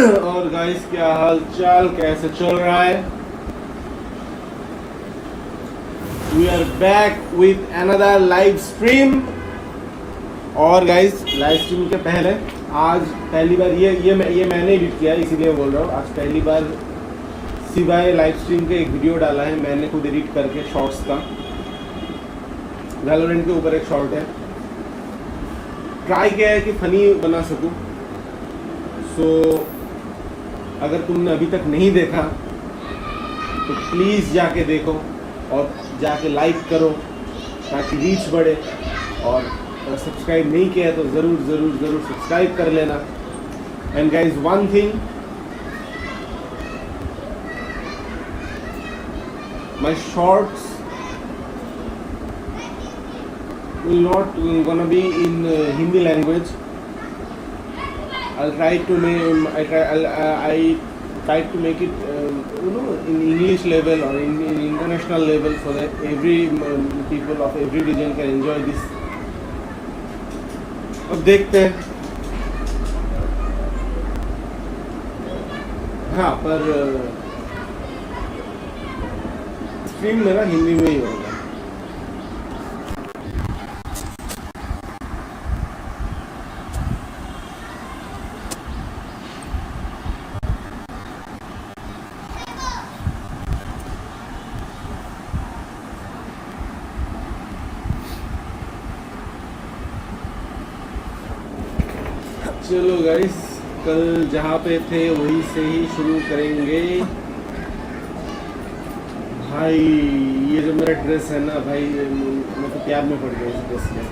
और गाइस क्या हाल चाल, कैसे चल रहा है? We are back with another live stream. और गाइस लाइव स्ट्रीम के पहले आज पहली बार ये मैंने एडिट किया, इसीलिए बोल रहा हूँ। आज पहली बार सिवाय लाइव स्ट्रीम के एक वीडियो डाला है मैंने खुद एडिट करके, शॉर्ट्स का। वैलोरेंट के ऊपर एक शॉर्ट है, ट्राई किया है कि फनी बना सकूं। सो अगर तुमने अभी तक नहीं देखा तो प्लीज़ जाके देखो और जाके लाइक करो ताकि रीच बढ़े। और अगर सब्सक्राइब नहीं किया है तो ज़रूर ज़रूर ज़रूर सब्सक्राइब कर लेना। And guys one thing, my shorts will not gonna be in Hindi language. I'll try to make I try to make it in English level or in international level so that every people of every region can enjoy this. अब देखते हैं। हाँ, पर stream मेरा हिंदी में ही होगा। चलो guys, कल जहाँ पे थे वहीं से ही शुरू करेंगे। भाई ये जो मेरा ड्रेस है ना भाई, मैं तो प्यार में पड़ गया इस ड्रेस में।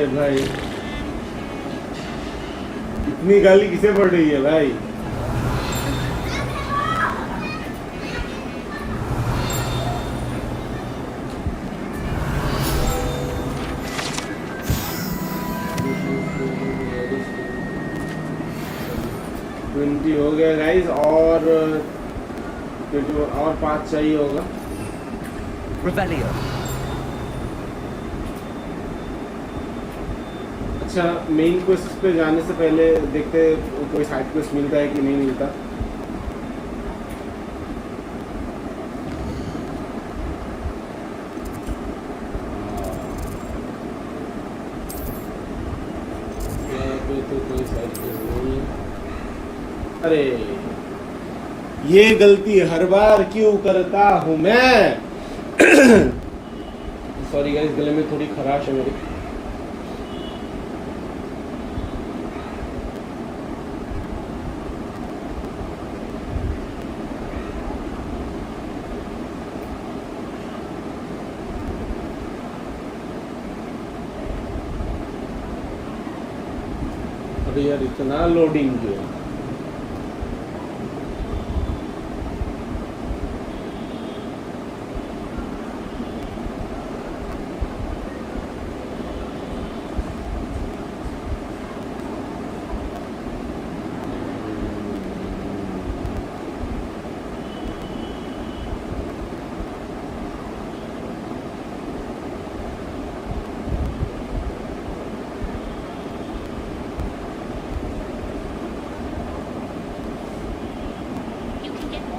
भाई इतनी गाली किसे पड़ रही है भाई? हो गया गाइस, और 5 चाहिए होगा। अच्छा, मेन क्वेस्ट पे जाने से पहले देखते कोई साइड क्वेस्ट मिलता है कि नहीं मिलता। तो कोई साइड क्वेस्ट नहीं है। अरे ये गलती हर बार क्यों करता हूँ मैं? सॉरी गाइस, गले में थोड़ी खराश है मेरी। यार इतना लोडिंग किया।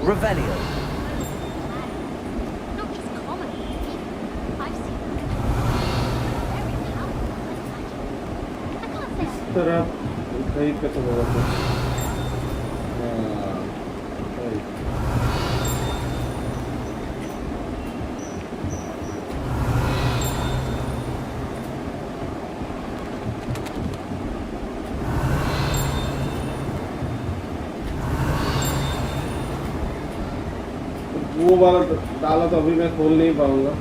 Revelio. Not just comedy. I've seen them. Very powerful. I can't say इस तरह कहीं पे तो बहुत है। वो वाला डाला तो अभी मैं खोल नहीं पाऊंगा।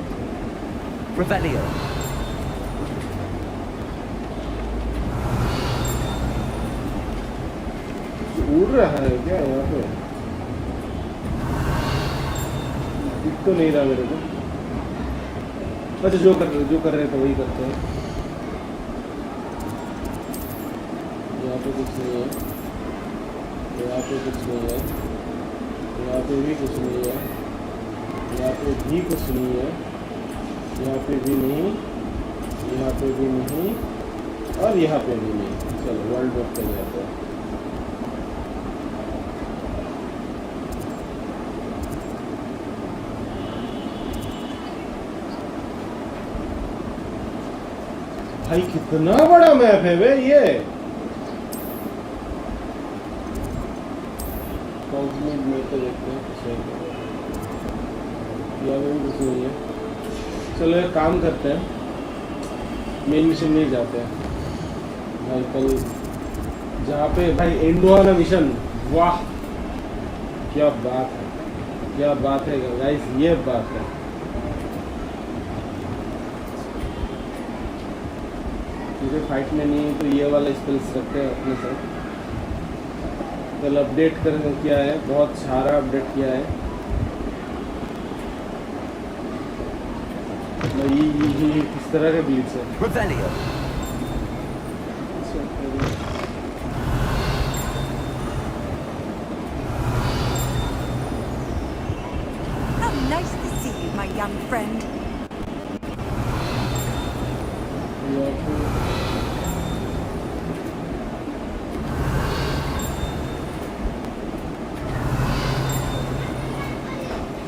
Revelio. उड़ रहा है क्या यहाँ पे? दिख तो नहीं रहा मेरे को। अच्छा जो कर रहे थे वही करते हैं। यहाँ पे कुछ नहीं है, यहाँ पे कुछ नहीं है, यहाँ पे भी कुछ नहीं है, यहाँ पे भी कुछ नहीं है, यहाँ पे भी नहीं, यहाँ पे भी नहीं और यहाँ पे भी नहीं। चलो वर्ल्ड मैप पे जाते हैं। भाई कितना बड़ा मैप है वे ये। कॉम्प्लीट मैप पे देखते हैं कुछ है यहाँ पे भी कुछ नहीं है। चलो एक काम करते हैं, मेन मिशन में ही जाते हैं भाई। कल जहाँ पे भाई एंड हुआ ना मिशन, वाह क्या बात है, क्या बात है गाइस, ये बात है। मुझे फाइट में नहीं तो ये वाला स्किल्स रखते हैं अपने साथ। कल अपडेट कर किया है, बहुत सारा अपडेट किया है। ये किस तरह के बीच है। Revelio. How nice to see you, my young friend.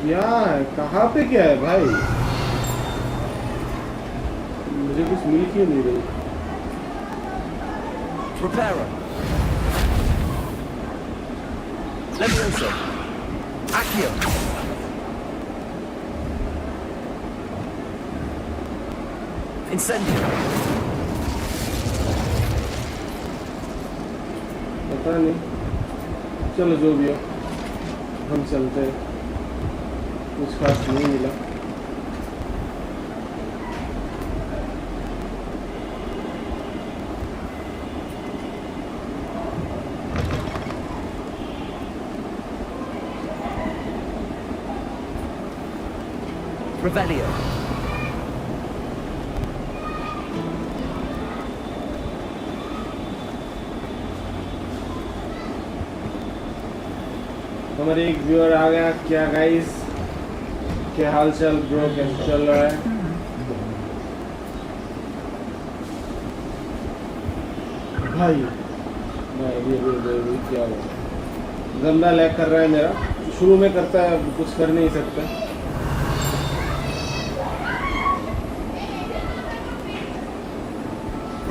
क्या है, कहाँ पे क्या है भाई, मुझे कुछ मिल क्यों नहीं रही। Preparo. Levioso. Accio. Incendio. पता नहीं, चलो जो भी हो हम चलते हैं। कुछ खास नहीं मिला। Revelio. हमारे एक व्यूअर आ गया। क्या गाइस, क्या हाल चाल ब्रो, कैसे चल रहा है? भाई ये क्या हुआ, गंदा लैग कर रहा है मेरा। शुरू में करता है, कुछ कर नहीं सकता।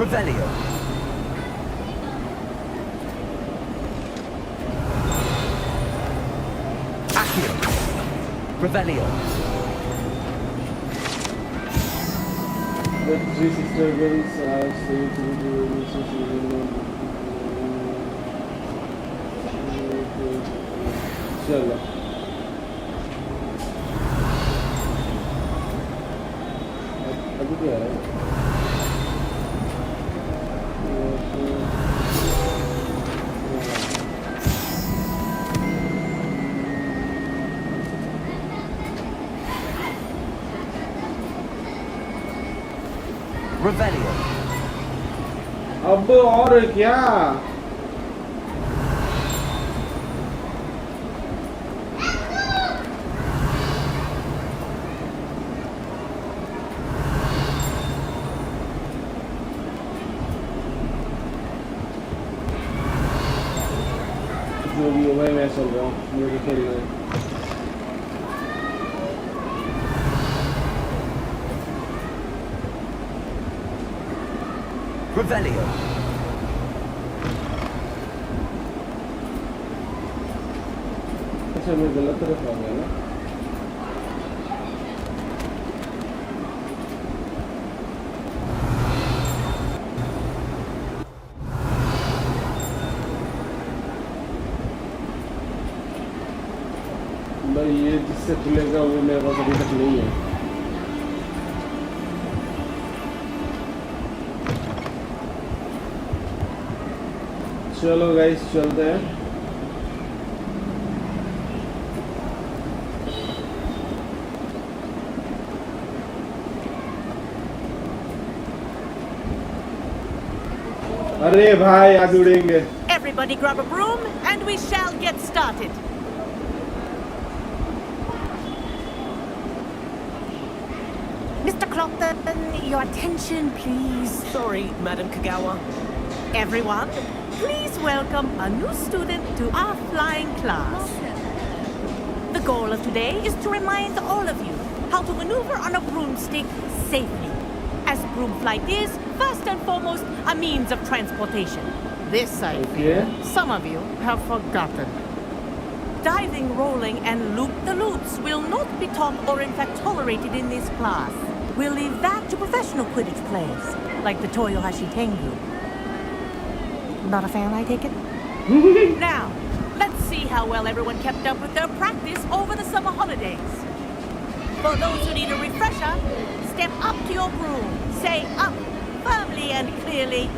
Revelio. Accio. Revelio. The 367s are saved to the चलो अभी क्या है। Revelio. अब और क्या, जो भी हो भाई मैं चल रहा हूँ, मुझे खेलना है। Revelio. अच्छा मैं गलत तरफ आ गया ना। भाई ये जिससे खुलेगा वो मेरे पास अभी तक नहीं है। चलो गाइस चलते हैं। अरे भाई आज उड़ेंगे. Everybody grab a broom and we shall get started. Mr. Clopton, your attention please. Sorry, Madam Kagawa. Everyone, please welcome a new student to our flying class. The goal of today is to remind all of you how to maneuver on a broomstick safely. As broom flight is, first and foremost, a means of transportation. This, I fear, some of you have forgotten. Diving, rolling, and loop-the-loops will not be taught or in fact tolerated in this class. We'll leave that to professional Quidditch players, like the Toyohashi Tengu. Not a fan, I take it? Now, let's see how well everyone kept up with their practice over the summer holidays. For those who need a refresher, step up to your broom, say up firmly and clearly,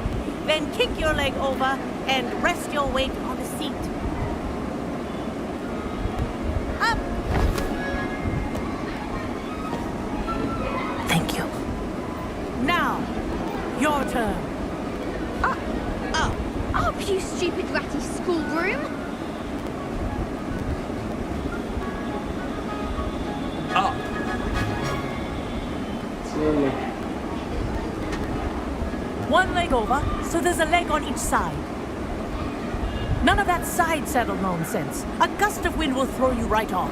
then kick your leg over and rest your weight on the seat. Up! Thank you. Now, your turn. Up, you stupid ratty schoolroom! Up. चलो. One leg over, so there's a leg on each side. None of that side saddle nonsense. A gust of wind will throw you right off.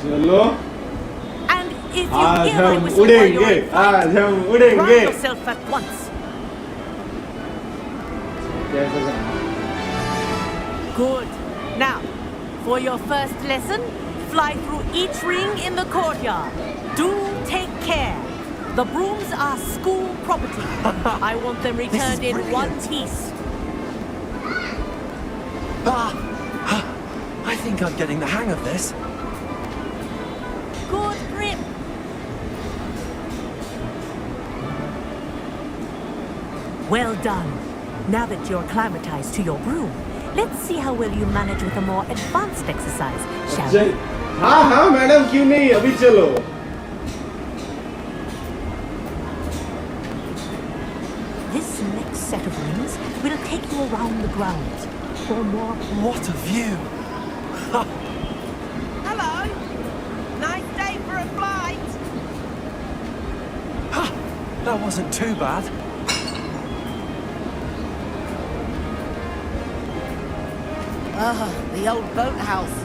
चलो. And if you आज hear my हम whistle while you're उड़ेंगे. in flight, आज हम ground उड़ेंगे. yourself at once. कैसे करना? Good. Now, for your first lesson, fly through each ring in the courtyard. Do take care. The brooms are school property. I want them returned in one piece. I think I'm getting the hang of this. Good grip. Well done. Now that you're acclimatized to your broom, let's see how well you manage with a more advanced exercise, shall we? हाँ हाँ madam क्यों नहीं अभी चलो. This next set of rings will take you around the grounds for more. What a view! Hello. Nice day for a flight. That wasn't too bad. The old boathouse.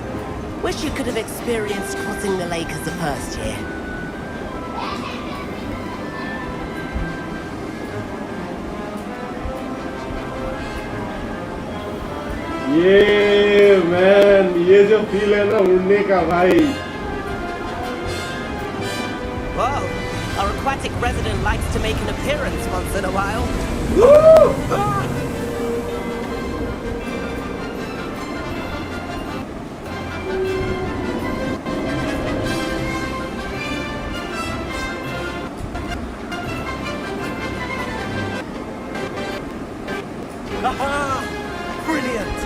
Wish you could have experienced crossing the lake as a first year. ये man ये जो feel है ना उड़ने का भाई. Whoa. Our aquatic resident likes to make an appearance once in a while. Woo! Brilliant!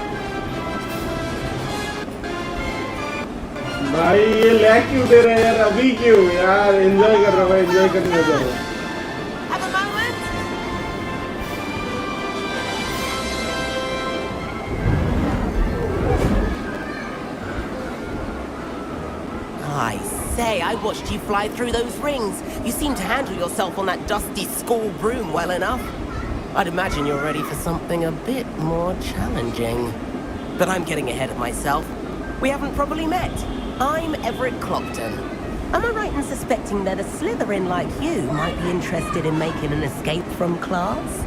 भाई ये लैग क्यों दे रहे हैं यार अभी क्यों यार एंजॉय कर रहा हूँ एंजॉय करने दो. Have a moment. I say, I watched you fly through those rings. You seem to handle yourself on that dusty school broom well enough. I'd imagine you're ready for something a bit more challenging. But I'm getting ahead of myself. We haven't properly met. I'm Everett Clopton. Am I right in suspecting that a Slytherin like you might be interested in making an escape from class?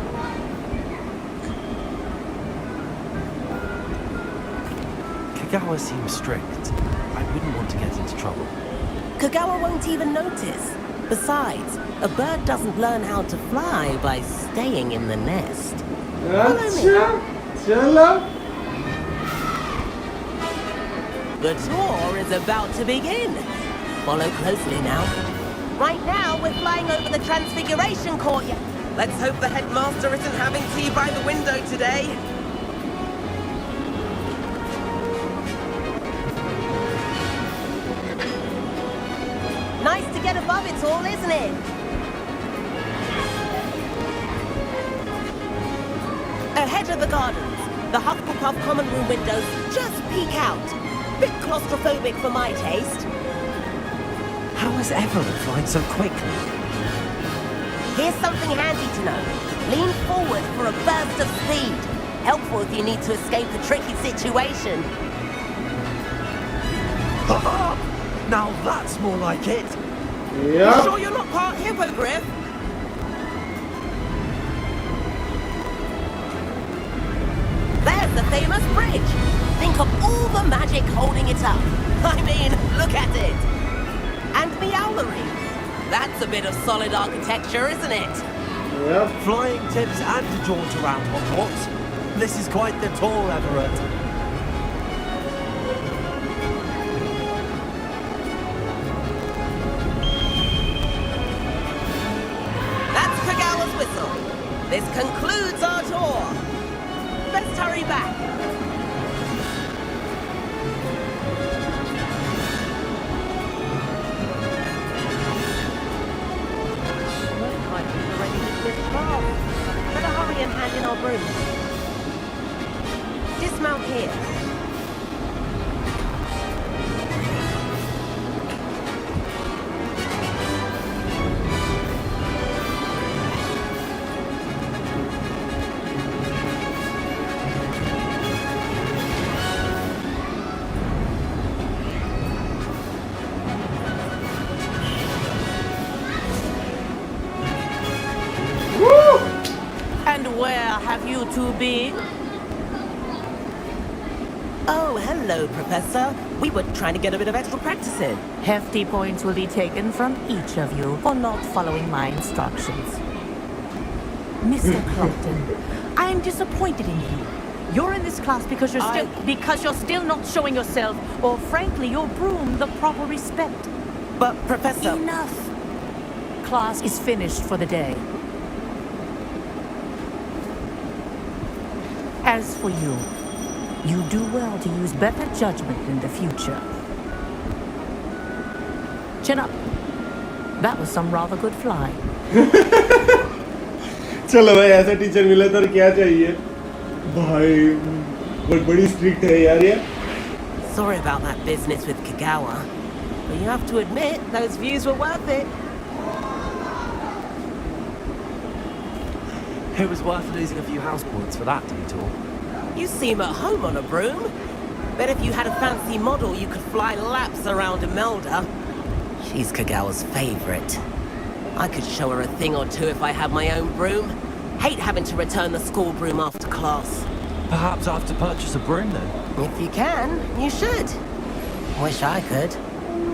Kagawa seems strict. I wouldn't want to get into trouble. Kagawa won't even notice. Besides, a bird doesn't learn how to fly by staying in the nest. अच्छा चलो. The tour is about to begin. Follow closely now. Right now, we're flying over the Transfiguration Courtyard. Let's hope the headmaster isn't having tea by the window today. Nice to get above it all, isn't it? Ahead of the gardens, the Hufflepuff common room windows just peek out. Bit claustrophobic for my taste. How is Everett flying so quickly? Here's something handy to know. Lean forward for a burst of speed. Helpful if you need to escape a tricky situation. Now that's more like it. Yep. Sure you're not part hippogriff? There's the famous bridge. Think of all the magic holding it up. I mean, look at it. And Meowlery. That's a bit of solid architecture, isn't it? Yep. Flying tips and a jaunt around Hogwarts. This is quite the tour, Everett. That's Kagawa's whistle. This concludes our tour. Let's hurry back. Better hurry and hand in our brooms. Dismount here. And where have you two been? Oh, hello, Professor. We were trying to get a bit of extra practice in. Hefty points will be taken from each of you for not following my instructions. Mr. Clopton, I am disappointed in you. You're in this class because you're still not showing yourself, or frankly, your broom the proper respect. But, Professor... Enough. Class is finished for the day. As for you, you do well to use better judgment in the future. Chin up. That was some rather good flying. चलो भाई ऐसा teacher मिले तो क्या चाहिए भाई बड़ी strict है यार ये Sorry about that business with Kagawa. But you have to admit, those views were worth it. It was worth losing a few house points for that detour. You seem at home on a broom. Bet if you had a fancy model, you could fly laps around Imelda. She's Kagawa's favorite. I could show her a thing or two if I had my own broom. Hate having to return the school broom after class. Perhaps I have to purchase a broom then. If you can, you should. Wish I could.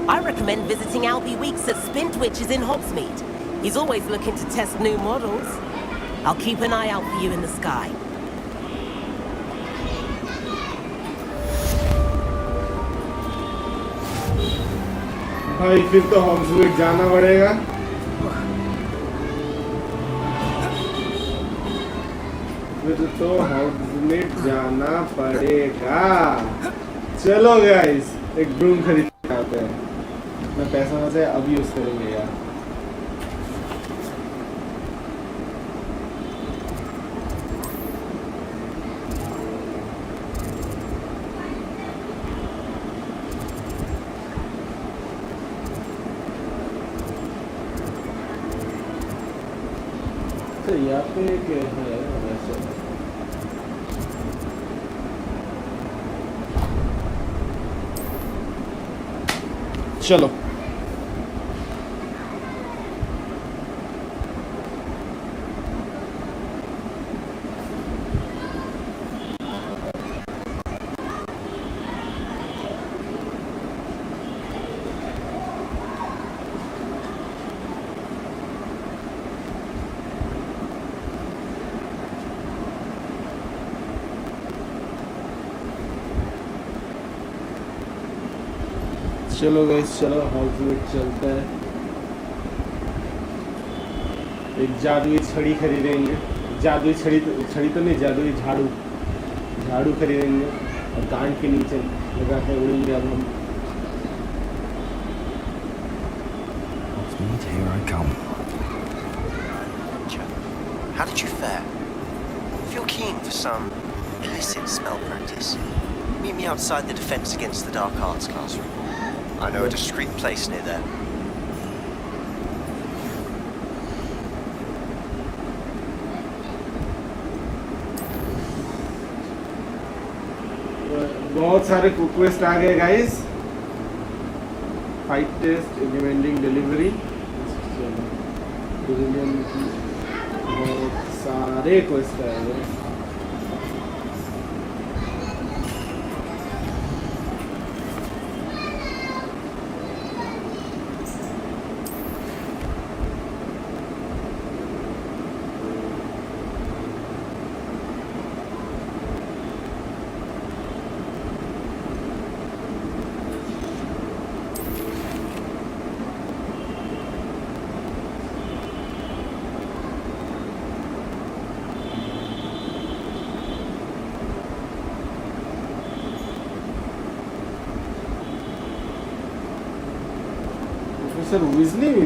I recommend visiting Albie Weeks at Spintwitches in Hogsmeade. He's always looking to test new models. I'll keep an eye out for you in the sky. भाई फिर तो हॉग्समीड जाना पड़ेगा फिर तो हॉग्समीड जाना पड़ेगा चलो गाइस एक ब्रूम खरीद के आते हैं मैं पैसा से अब यूज करेंगे यार तो यहाँ पे क्या है वैसे चलो चलो गाइस चलो हॉग्समीड चलते हैं एक जादुई छड़ी खरीदेंगे जादुई छड़ी तो नहीं जादुई झाड़ू खरीदेंगे और कान के नीचे लगा के उड़ेंगे अब हम And here I come. How did you fare? If you're keen for some illicit spell practice, meet me outside the Defense Against the Dark Arts classroom. I know a discreet place near there. बहुत सारे request आ गए guys. Fight test, implementing delivery, बहुत सारे request आए हैं. Professor Weasley.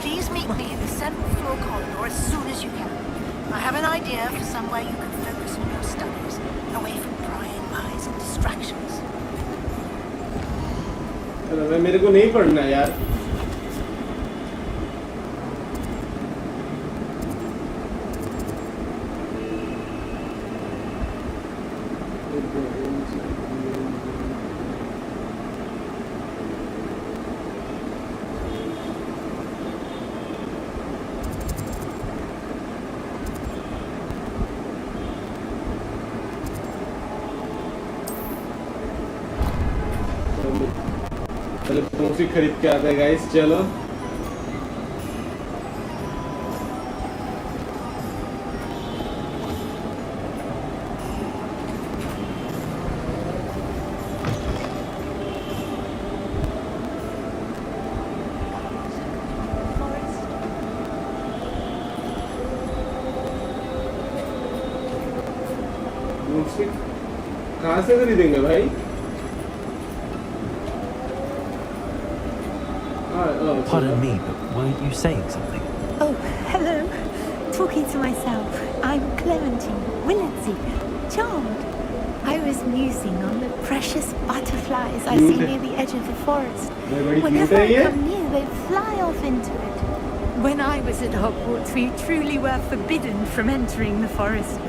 Please meet me in the 7th floor corridor as soon as you can. I have an idea for somewhere you can focus on your studies, away from prying eyes and distractions. मेरे को नहीं पढ़ना यार. पहले trophy खरीद के आते हैं गाइस. चलो कहाँ से खरीदेंगे भाई? Pardon me, but weren't you saying something? Oh, hello. Talking to myself. I'm Clementine Willardsey, charmed. I was musing on the precious butterflies I see near the edge of the forest. Whenever I come near, they fly off into it. When I was at Hogwarts, we truly were forbidden from entering the forest.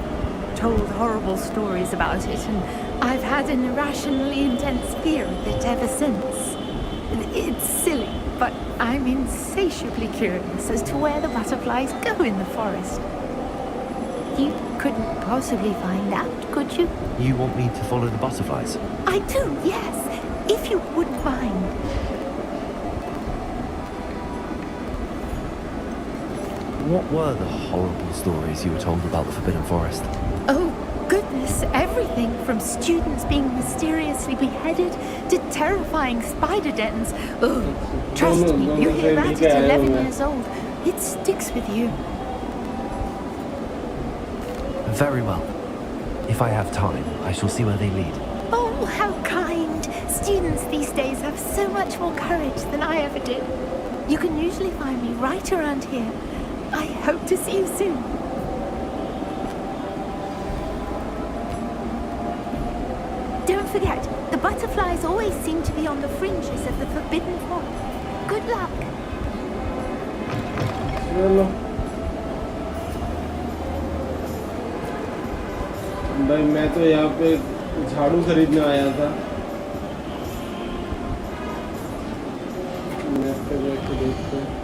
Told horrible stories about it, and I've had an irrationally intense fear of it ever since. It's silly, but I'm insatiably curious as to where the butterflies go in the forest. You couldn't possibly find out, could you? You want me to follow the butterflies? I do, yes, if you wouldn't mind. What were the horrible stories you were told about the Forbidden Forest? Oh, goodness, everything from students being mysteriously beheaded to terrifying spider dens. Oh, trust me, you hear that at 11 years old. It sticks with you. Very well. If I have time, I shall see where they lead. Oh, how kind. Students these days have so much more courage than I ever did. You can usually find me right around here. I hope to see you soon. Don't forget, the butterflies always seem to be on the fringes of the Forbidden Forest. Good luck. चलो भाई, मैं तो यहाँ पे झाड़ू खरीदने आया था. मैप पे जाके देखते हैं.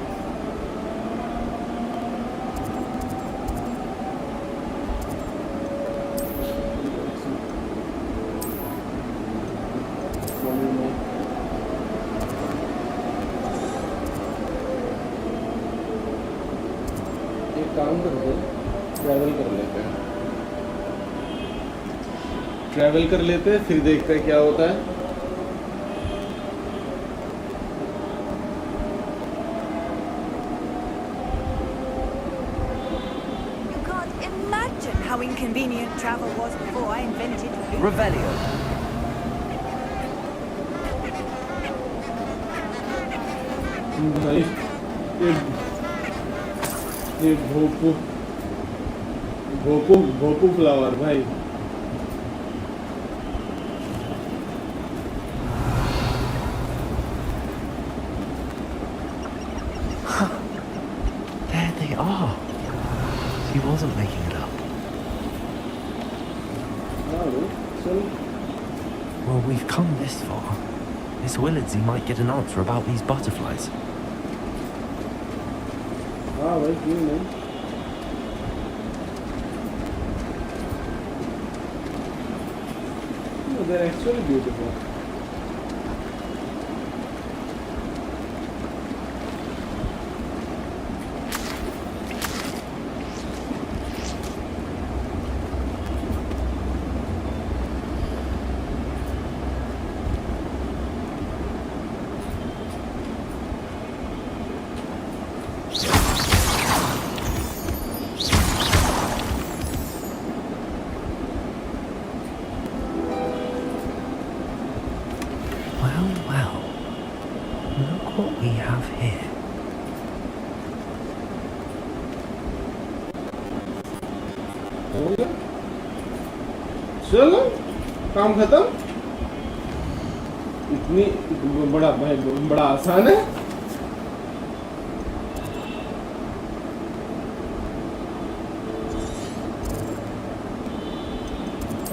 काम करते हैं, ट्रैवल कर लेते हैं. ट्रैवल कर लेते हैं, फिर देखते हैं क्या होता है. travel was before I invented food. Revelio. भाई ये भोपू भोपू भोपू फ्लावर भाई There they are. He wasn't making it up. चल Well, we've come this far. Miss Willardsy might get an answer about these butterflies. हाँ भाई क्यों नहीं No, they're actually beautiful. Well, look what we have here. हो गया चलो काम खत्म इतनी बड़ा भाई बड़ा आसान है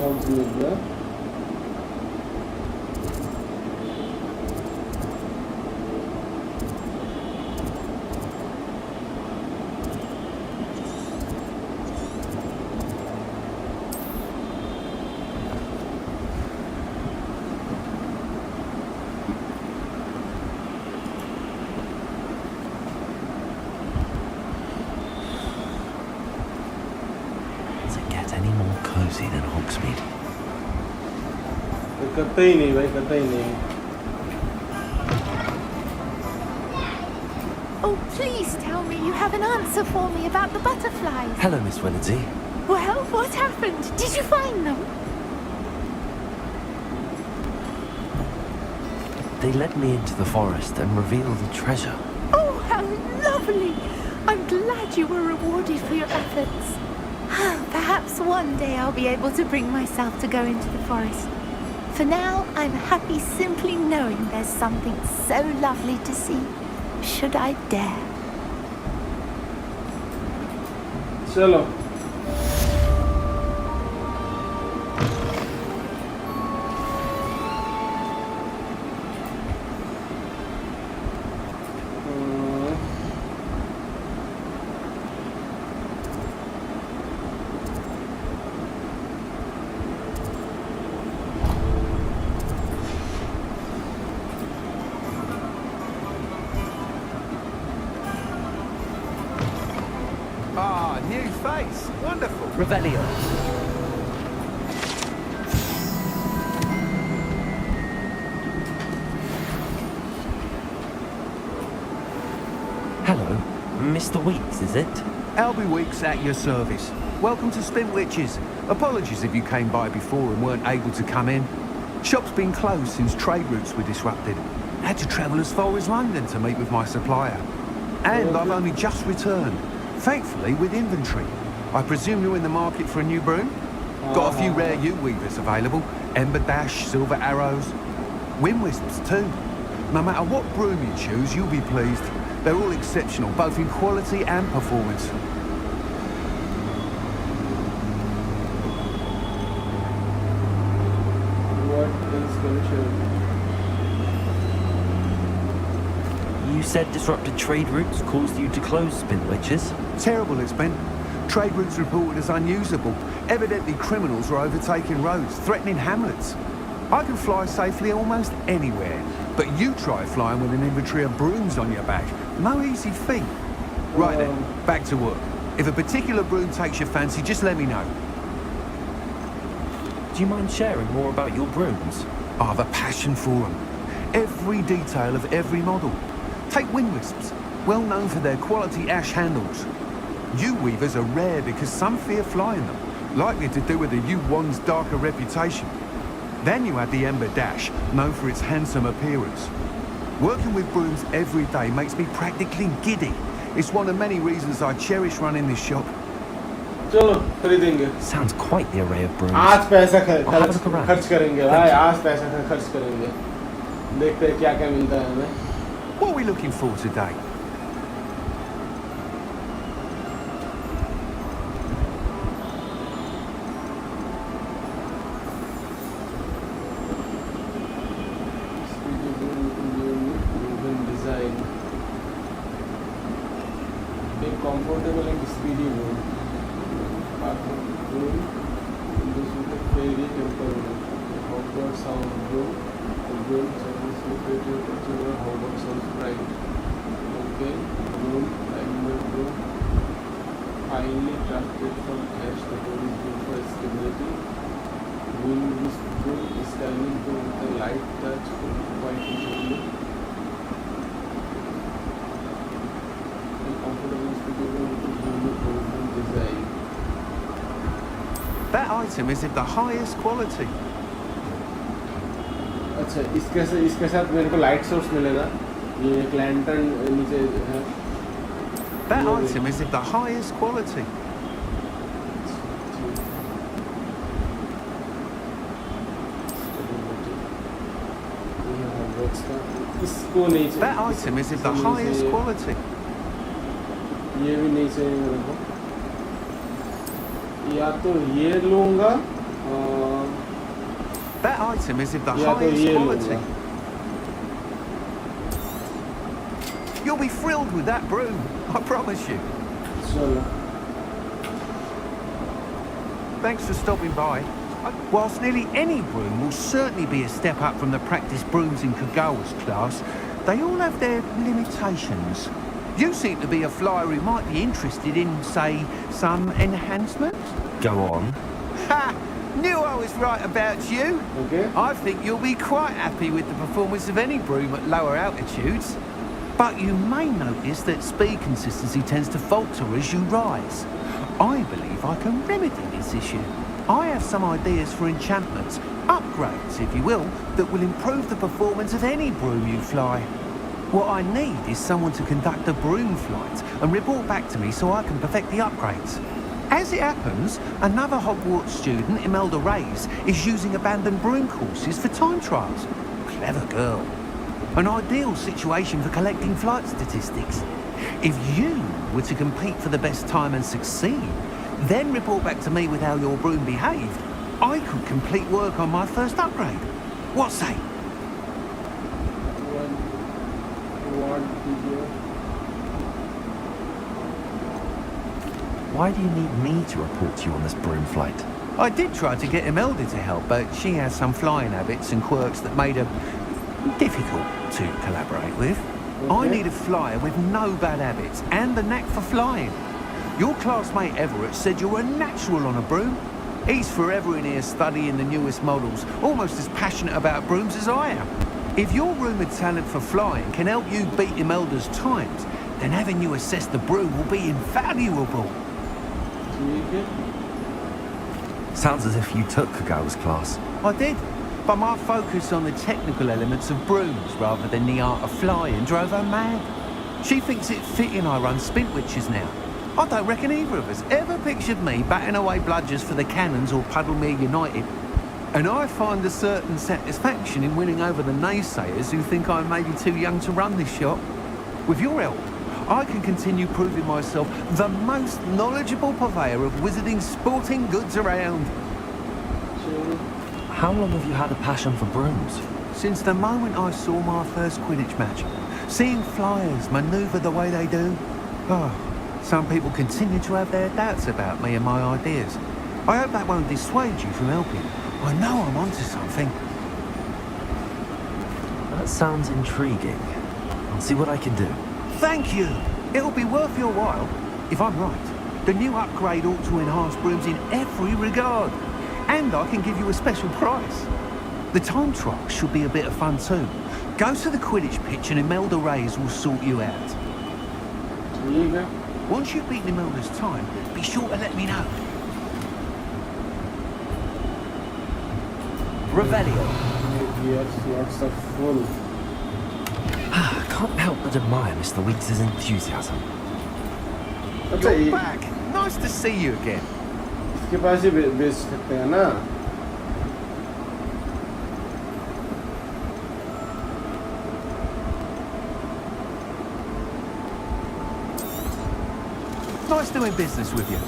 और दूसरा Does it get any more cozy than Hogsmeade? कतई नहीं भाई कतई नहीं Oh, please tell me you have an answer for me about the butterflies. Hello, Miss Willardsy. Well, what happened? Did you find them? They led me into the forest and revealed the treasure. Oh, how lovely! I'm glad you were rewarded for your efforts. Perhaps one day I'll be able to bring myself to go into the forest. For now, I'm happy simply knowing there's something so lovely to see, should I dare. चलो Ah, new face. Wonderful. Revelio. Hello, Mr. Weeks, is it? Albie Weeks at your service. Welcome to Spintwitches. Apologies if you came by before and weren't able to come in. Shop's been closed since trade routes were disrupted. Had to travel as far as London to meet with my supplier. And I've only just returned. Thankfully, with inventory. I presume you're in the market for a new broom? Got a few rare U-weavers available. Ember Dash, Silver Arrows. Wind Wisps too. No matter what broom you choose, you'll be pleased. They're all exceptional, both in quality and performance. what is going to You said disrupted trade routes caused you to close Spintwitches. Terrible it's been. Trade routes reported as unusable. Evidently criminals were overtaking roads, threatening hamlets. I can fly safely almost anywhere, but you try flying with an inventory of brooms on your back. No easy feat. Right then, back to work. If a particular broom takes your fancy, just let me know. Do you mind sharing more about your brooms? I have a passion for them. Every detail of every model. Take Wind Wisps, well known for their quality ash handles. U-weavers are rare because some fear flying them. likely to do with the U1's darker reputation. Then you had the Ember Dash, known for its handsome appearance. Working with brooms every day makes me practically giddy. It's one of many reasons I cherish running this shop. चलो खरीदेंगे. Sounds quite the array of brooms. आज पैसा I'll have a look around. खर्च करेंगे भाई. आज पैसा खर्च करेंगे. देखते हैं क्या क्या मिलता है हमें. What are we looking for today? Comfortable and speedy room. Room. This is the fairy temple room. Hogwarts sound room. Room service located to Hogwarts sounds bright. Okay. Room. Animal room. Finely crafted from ash. The door is built for stability. Room this room is standing to with a light touch quite easily. That item is of the highest quality. अच्छा इसके साथ मेरे को light source मिलेगा. ये एक lantern नीचे है. That item is of the highest quality. इसको नहीं चाहिए. That item is of the highest quality. ये भी नहीं चाहिए मेरे को. या तो ये लूँगा. That item is of the या तो highest ये quality. लूँगा. You'll be thrilled with that broom, I promise you. चलो. Thanks for stopping by. Whilst nearly any broom will certainly be a step up from the practice brooms in Kagawa's class, they all have their limitations. You seem to be a flyer who might be interested in, say, some enhancements? Go on. Ha! Knew I was right about you. Okay. I think you'll be quite happy with the performance of any broom at lower altitudes. But you may notice that speed consistency tends to falter as you rise. I believe I can remedy this issue. I have some ideas for enchantments, upgrades if you will, that will improve the performance of any broom you fly. What I need is someone to conduct a broom flight and report back to me so I can perfect the upgrades. As it happens, another Hogwarts student, Imelda Reyes, is using abandoned broom courses for time trials. Clever girl. An ideal situation for collecting flight statistics. If you were to compete for the best time and succeed, then report back to me with how your broom behaved, I could complete work on my first upgrade. What say? Why do you need me to report to you on this broom flight? I did try to get Imelda to help, but she has some flying habits and quirks that made her difficult to collaborate with. I need a flyer with no bad habits and the knack for flying. Your classmate Everett said you're a natural on a broom. He's forever in here studying the newest models, almost as passionate about brooms as I am. If your rumoured talent for flying can help you beat Imelda's times, then having you assess the broom will be invaluable. Sounds as if you took Kagawa's class. I did, but my focus on the technical elements of brooms rather than the art of flying drove her mad. She thinks it fitting I run Spintwitches now. I don't reckon either of us ever pictured me batting away bludgers for the Cannons or Puddlemere United. And I find a certain satisfaction in winning over the naysayers who think I'm maybe too young to run this shop. With your help, I can continue proving myself the most knowledgeable purveyor of wizarding sporting goods around. How long have you had a passion for brooms? Since the moment I saw my first Quidditch match. Seeing flyers manoeuvre the way they do. Oh, some people continue to have their doubts about me and my ideas. I hope that won't dissuade you from helping. I know I'm onto something. That sounds intriguing. I'll see what I can do. Thank you. It'll be worth your while. If I'm right, the new upgrade ought to enhance brooms in every regard. And I can give you a special price. The time trial should be a bit of fun too. Go to the Quidditch pitch and Imelda Reyes will sort you out. Once you've beaten Imelda's time, be sure to let me know. Revelio. Yes, lots of full. I can't help but admire Mr. Weeks' enthusiasm. अच्छा You're ये back. Nice to see you again. इसके पास ही बेच सकते हैं ना. Nice doing business with you.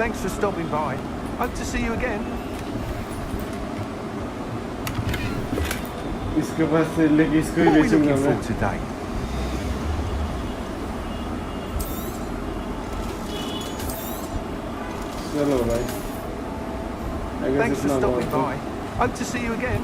Thanks for stopping by. Hope to see you again. इसके पास से लेके इसको ही What are we बेचूंगा looking मैं. for today? चलो भाई. I guess Thanks it's for not stopping worth by. it. Hope to see you again.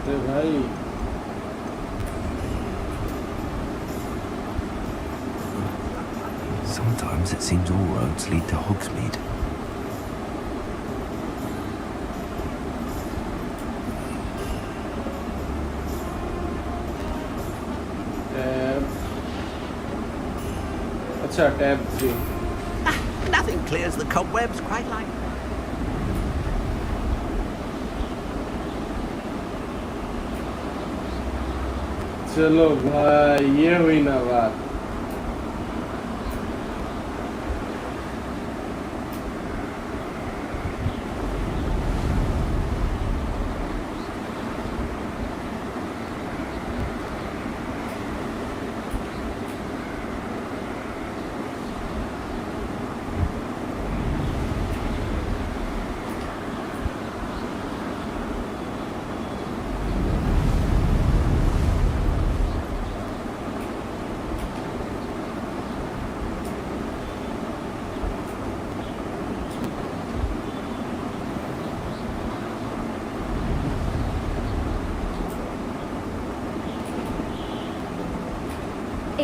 अरे भाई. Sometimes it seems all roads lead to Hogsmeade. Tab. अच्छा tab 3. Nothing clears the cobwebs quite like that. चलो भाई ये हुई ना बात.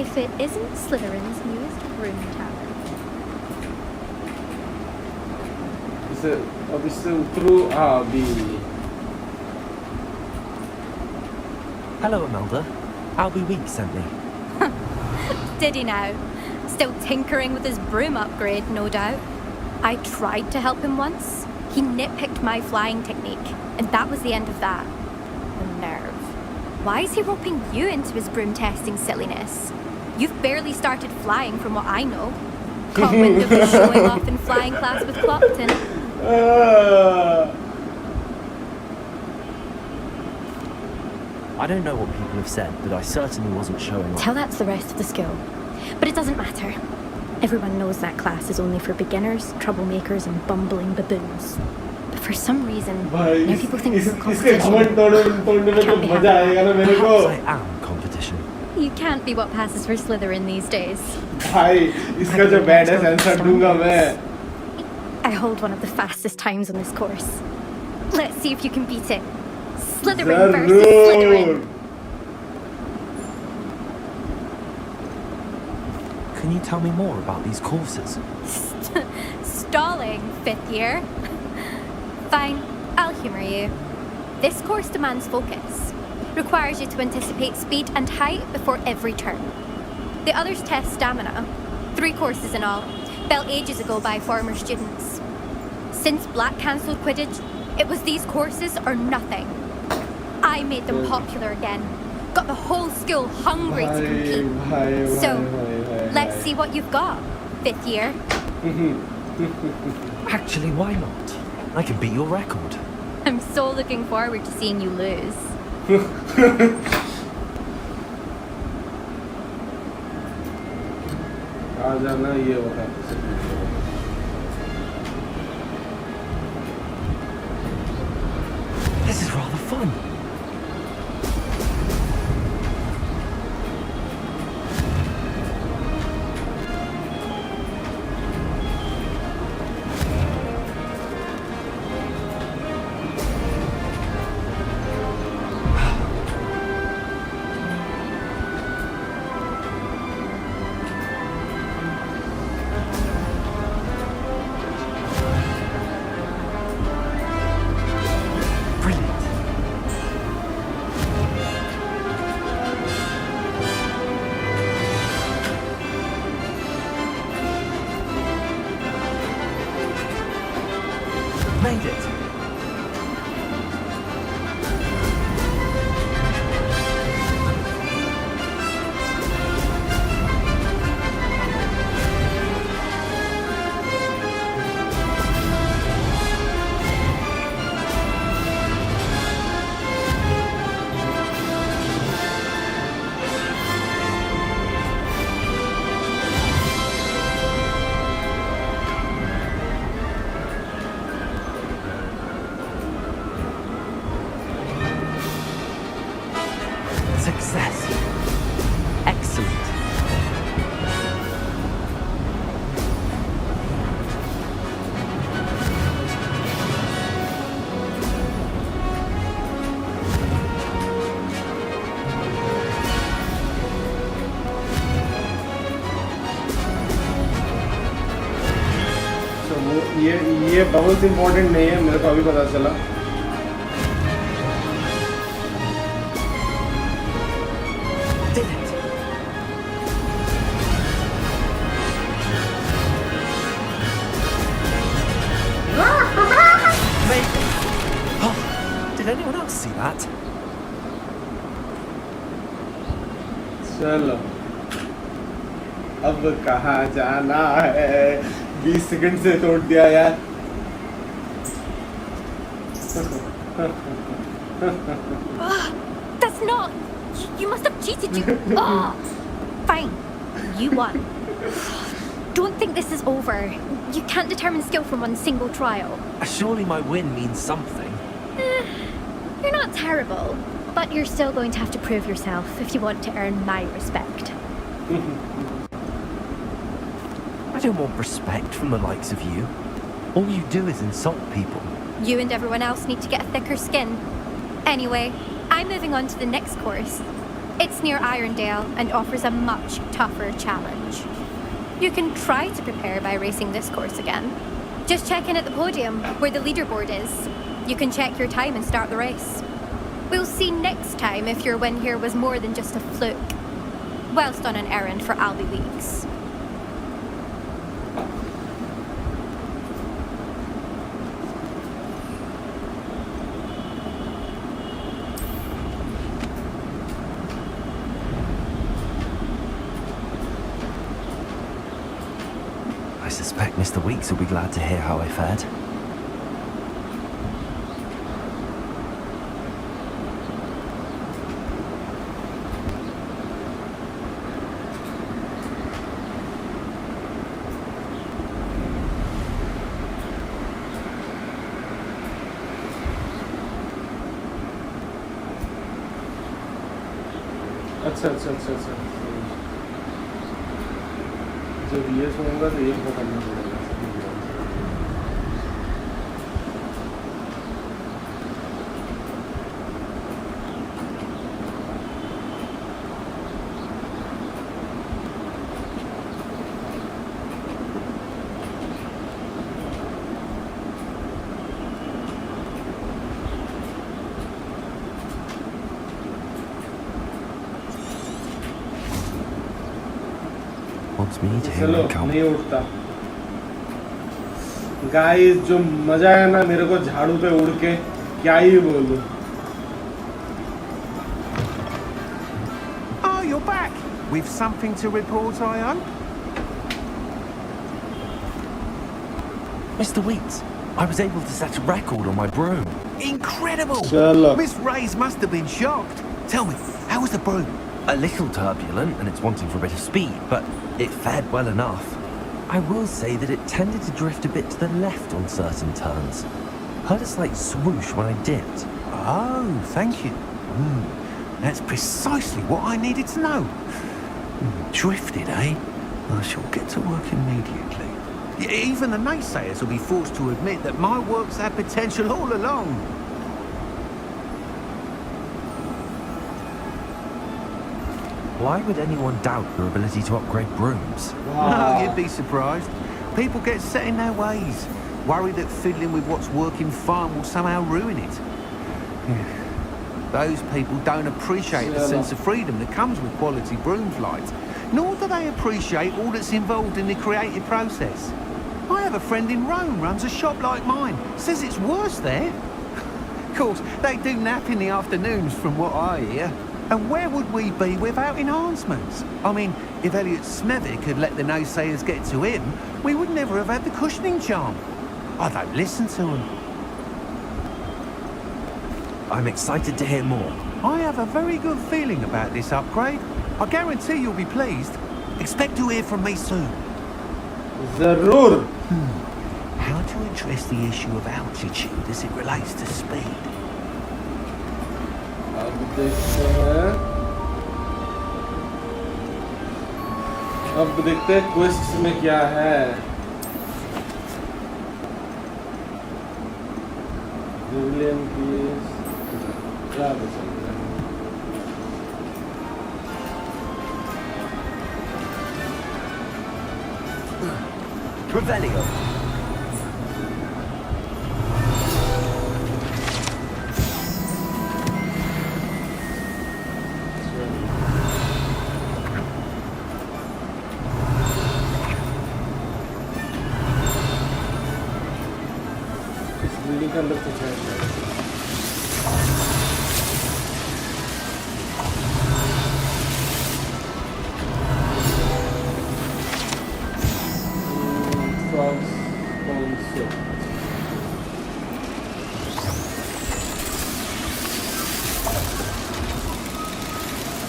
If it isn't Slytherin's newest broom tower. इसे अब इससे उतरो. हाँ अभी. Hello, Imelda. Albie Weeks sent me. Did he now? Still tinkering with his broom upgrade, no doubt. I tried to help him once. He nitpicked my flying technique, and that was the end of that. The nerve. Why is he roping you into his broom testing silliness? You've barely started flying from what I know. Caught wind of you showing off in flying class with Clopton. I don't know what people have said, but I certainly wasn't showing off. Tell that to the rest of the school. But it doesn't matter. Everyone knows that class is only for beginners, troublemakers, and bumbling baboons. But for some reason, भाई now people think इसके we're competition. घमंड तोड़ने में तो Can't be मजा happening. आएगा ना मेरे को. Perhaps I am competition. You can't be what passes for Slytherin these days. भाई इसका जो बैड है सेंसर दूंगा मैं. I hold one of the fastest times on this course. Let's see if you can beat it. Slytherin versus Slytherin. जरूर. Can you tell me more about these courses? Stalling, 5th year. Fine, I'll humour you. This course demands focus. Requires you to anticipate speed and height before every turn. The others test stamina. 3 courses in all, built ages ago by former students. Since Black cancelled Quidditch, it was these courses or nothing. I made them popular again. Got the whole school hungry to compete. So, let's see what you've got, 5th year. Actually, why not? I can beat your record. I'm so looking forward to seeing you lose. आ जाना ये होगा This is rather fun. Made it. Success. Excellent. So ये bubbles important नहीं है मेरे को अभी पता चला Did anyone else see that? चलो अब कहाँ जाना है 20 सेकंड से तोड़ दिया यार That's not... You must have cheated. Fine. You won. Don't think this is over. You can't determine skill from one single trial. Surely my win means something. You're not terrible, but you're still going to have to prove yourself if you want to earn my respect. I don't want respect from the likes of you. All you do is insult people. You and everyone else need to get a thicker skin. Anyway, I'm moving on to the next course. It's near Irondale and offers a much tougher challenge. You can try to prepare by racing this course again. Just check in at the podium, where the leaderboard is. You can check your time and start the race. We'll see next time if your win here was more than just a fluke. Whilst on an errand for Albie Weeks. I suspect Mr. Weeks will be glad to hear how I fared. अच्छा जब ये सुनूंगा तो ये को करना पड़ेगा Wants me to hear चलो him count. नहीं उठता गाइस जो मजा है ना मेरे को झाड़ू पे उड़ के क्या ही बोलूं Oh, you're back. With something to report, I hope? Mr. Weeds, I was able to set a record on my broom. Incredible! Sherlock. Miss Ray's must have been shocked. Tell me, how was the broom? A little turbulent and it's wanting for a bit of speed, but it fared well enough. I will say that it tended to drift a bit to the left on certain turns. Heard a slight swoosh when I dipped. Oh, thank you. That's precisely what I needed to know. Drifted, eh? I shall get to work immediately. Even the naysayers will be forced to admit that my work's had potential all along. Why would anyone doubt your ability to upgrade brooms? No, you'd be surprised. People get set in their ways, worried that fiddling with what's working fine will somehow ruin it. Those people don't appreciate the sense of freedom that comes with quality broom flights, nor do they appreciate all that's involved in the creative process. I have a friend in Rome runs a shop like mine, says it's worse there. Of course, they do nap in the afternoons from what I hear. And where would we be without enhancements? I mean, if Elliot Smethwick had let the naysayers get to him, we would never have had the cushioning charm. I don't listen to them. I'm excited to hear more. I have a very good feeling about this upgrade. I guarantee you'll be pleased. Expect to hear from me soon. जरूर. How to address the issue of altitude as it relates to speed? अब देखते हैं quest में क्या है. William की क्या बचा है? Revelio. बिल्डिंग के अंदर कुछ है शायद. Frogs also.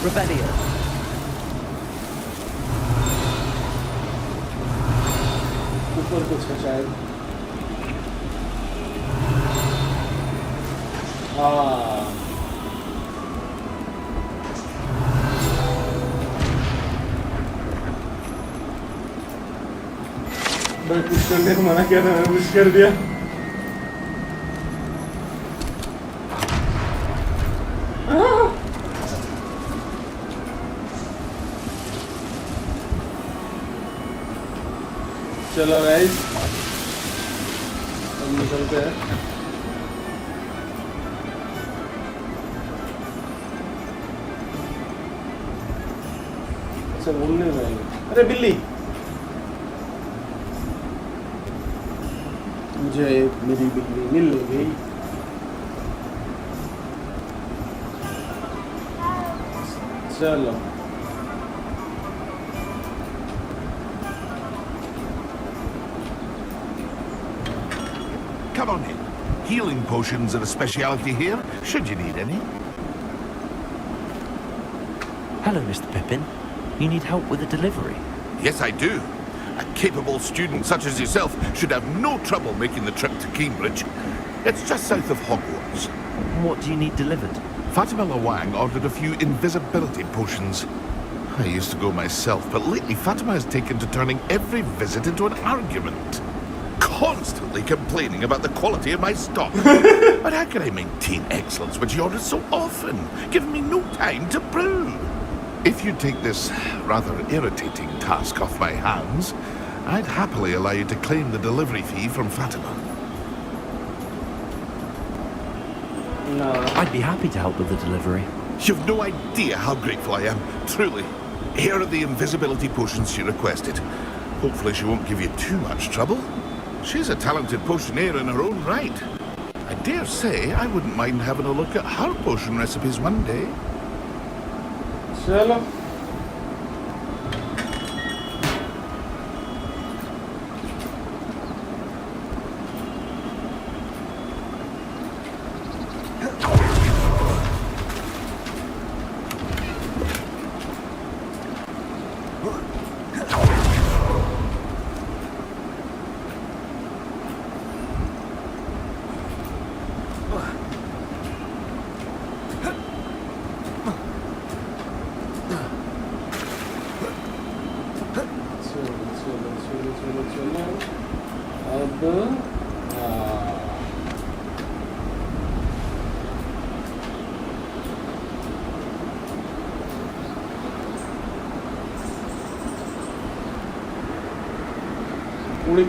Revelio. ऊपर कुछ है शायद. मैं कुछ करने को मना किया था, मैंने कुछ कर दिया. चलो गाइस, अब निकलते हैं. अच्छा बोलने में अरे बिल्ली, मुझे मेरी बिल्ली मिल गई. चलो Come on in. Healing potions are a speciality here, should you need any. Hello, Mr. Pippin. You need help with a delivery? Yes, I do. A capable student such as yourself should have no trouble making the trip to Cambridge. It's just south of Hogwarts. What do you need delivered? Fatima Lawang ordered a few invisibility potions. I used to go myself, but lately Fatima has taken to turning every visit into an argument. Constantly complaining about the quality of my stock. But how can I maintain excellence when she orders so often, giving me no time to brew? If you take this rather irritating task off my hands, I'd happily allow you to claim the delivery fee from Fatima. No. I'd be happy to help with the delivery. You've no idea how grateful I am, truly. Here are the invisibility potions she requested. Hopefully she won't give you too much trouble. She's a talented potioneer in her own right. I dare say I wouldn't mind having a look at her potion recipes one day. चलो उड़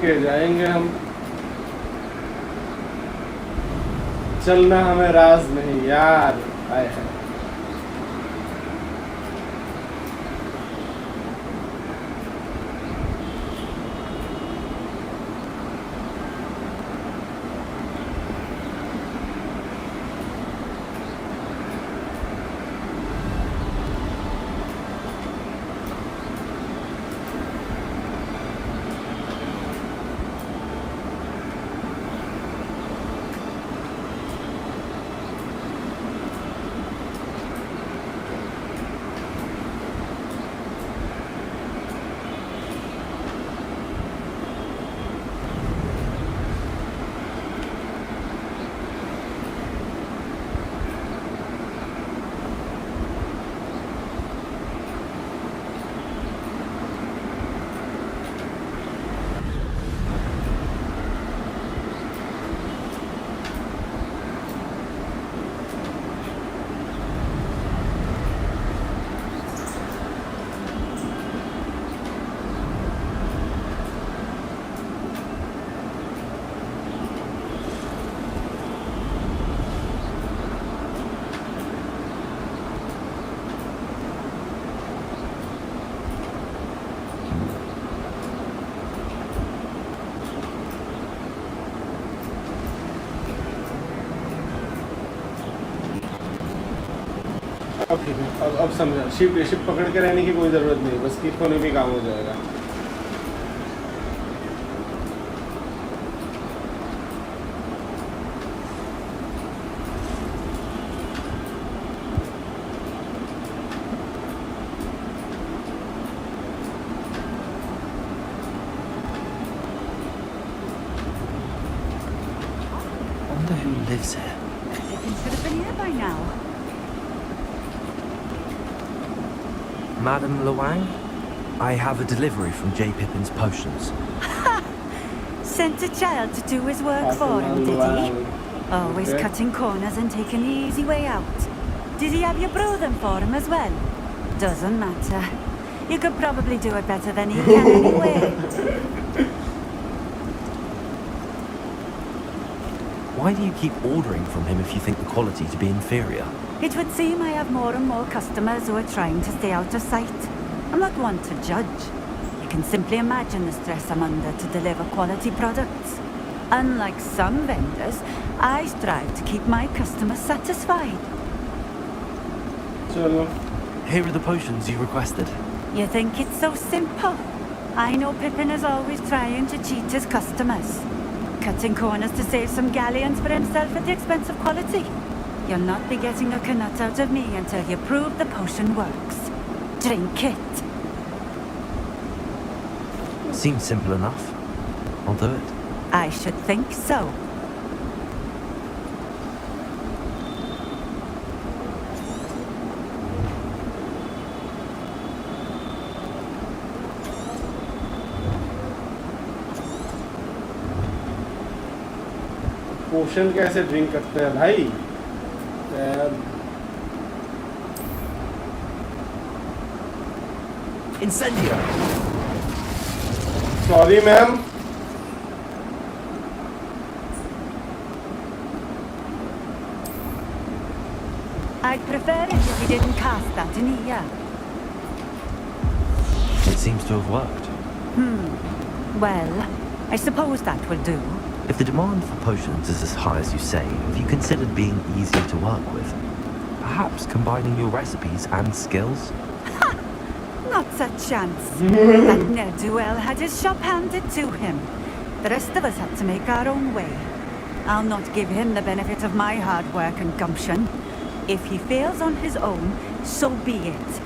के जाएंगे हम, चलना हमें राज नहीं यार। आए हैं अब ठीक है, अब समझा। शिप पकड़ के रहने की कोई ज़रूरत नहीं, बस क्लिक होने भी काम हो जाएगा। Wonder who lives here. Pippin should have been here by now. Madam Luang, I have a delivery from J. Pippin's Potions. Sent a child to do his work for him, did he? Always cutting corners and taking the easy way out. Did he have you brew them for him as well? Doesn't matter. You could probably do it better than he can anyway. Why do you keep ordering from him if you think the quality to be inferior? It would seem I have more and more customers who are trying to stay out of sight. I'm not one to judge. You can simply imagine the stress I'm under to deliver quality products. Unlike some vendors, I strive to keep my customers satisfied. चलो, Here are the potions you requested. You think it's so simple? I know Pippin is always trying to cheat his customers. Cutting corners to save some galleons for himself at the expense of quality. You'll not be getting a canut out of me until you prove the potion works. Drink it. Seems simple enough. I'll do it. I should think so. पोशन कैसे drink करते हैं भाई? Incendio! Sorry ma'am. I'd prefer it if you didn't cast that in here. It seems to have worked. Well, I suppose that will do. If the demand for potions is as high as you say, have you considered being easier to work with? Perhaps combining your recipes and skills? Not a chance. That ne'er-do-well had his shop handed to him. The rest of us had to make our own way. I'll not give him the benefit of my hard work and gumption. If he fails on his own, so be it.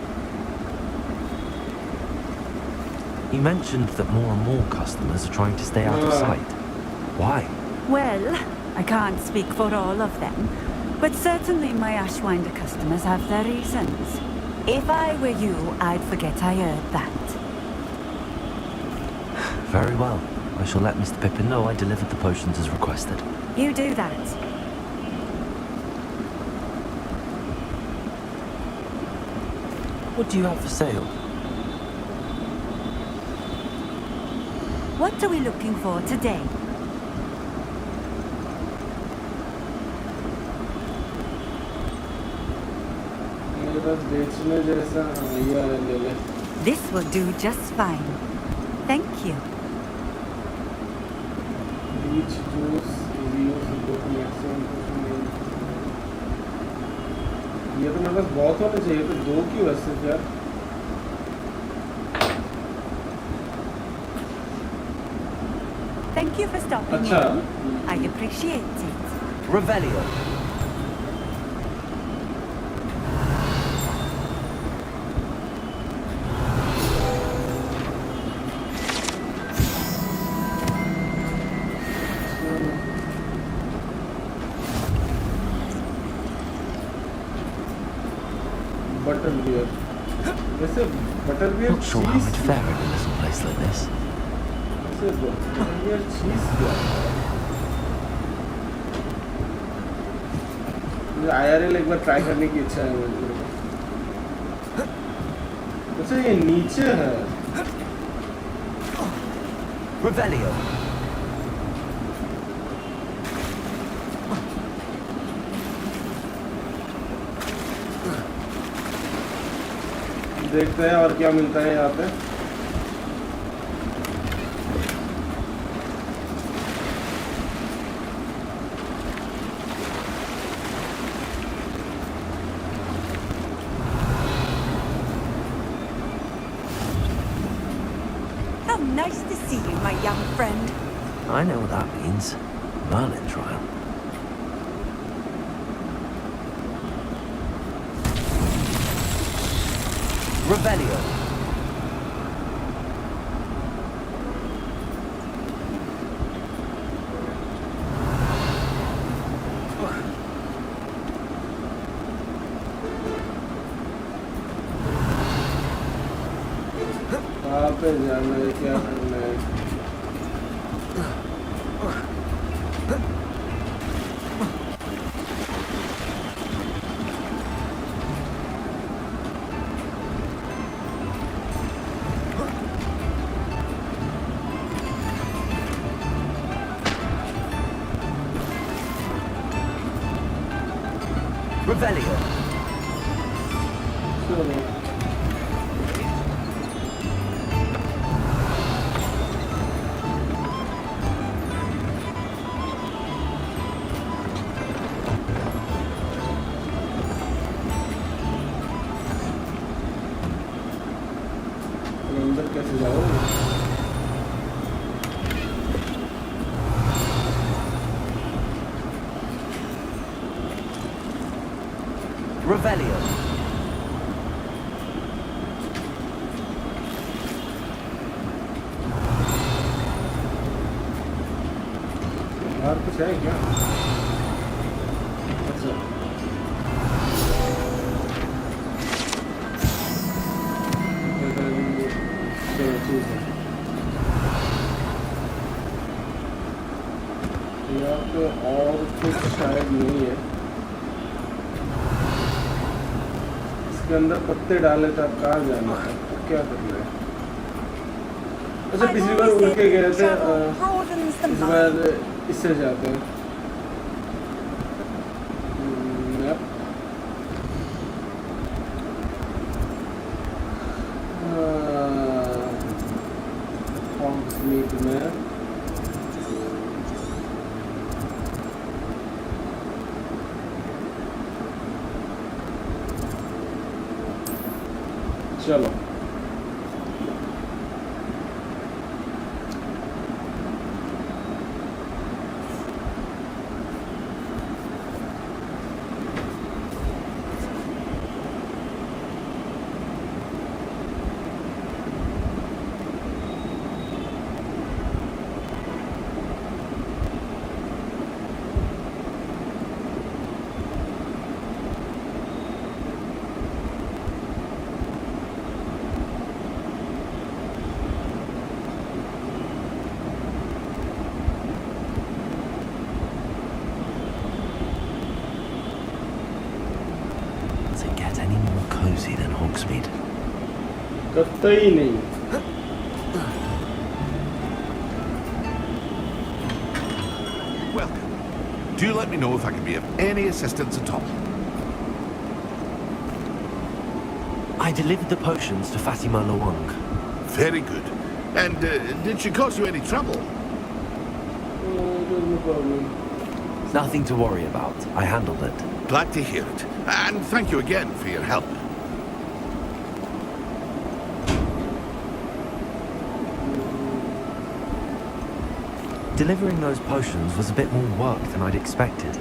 You mentioned that more and more customers are trying to stay out of sight. Why? Well, I can't speak for all of them, but certainly my Ashwinder customers have their reasons. If I were you, I'd forget I heard that. Very well. I shall let Mr. Pippin know I delivered the potions as requested. You do that. What do you have for sale? What are we looking for today? मेरे पास बेचने जैसा ये ले ले. This will do just fine. Thank you. Beach juice, use maximum. ये तो मेरे पास बहुत होने चाहिए, तो 2 क्यों है सिर्फ यार? Thank you for stopping अच्छा. in. I appreciate it. Revelio. Butterbeer. वैसे butterbeer Not sure how cheese I'd fare in a little place like this. वैसे butterbeer cheese क्या? मुझे IRL एक बार ट्राई करने की इच्छा है मुझे. अच्छा ये नीचे है. Revelio. देखते हैं और क्या मिलता है यहाँ पे. How nice to see you, my young friend. I know what that means. Merlin trial. Revelio. कहाँ पे जाना है, क्या करना है? Revelio. चलो. अंदर कैसे जाओगे? Revelio. बाहर कुछ है क्या? अच्छा. चलो ठीक है. यहाँ पे और कुछ शायद नहीं है. इसके अंदर पत्ते डाले तो आप कहाँ जाना है? क्या करना है? अच्छा पिछली बार उड़ के गए थे. इस बार इससे जाते हैं. मैप. Hogwarts map. चलो. कतई नहीं। Welcome. Do let me know if I can be of any assistance at all. I delivered the potions to Fatima Lawang. Very good. And did she cause you any trouble? No problem. Nothing to worry about. I handled it. Glad to hear it. And thank you again for your help. Delivering those potions was a bit more work than I'd expected.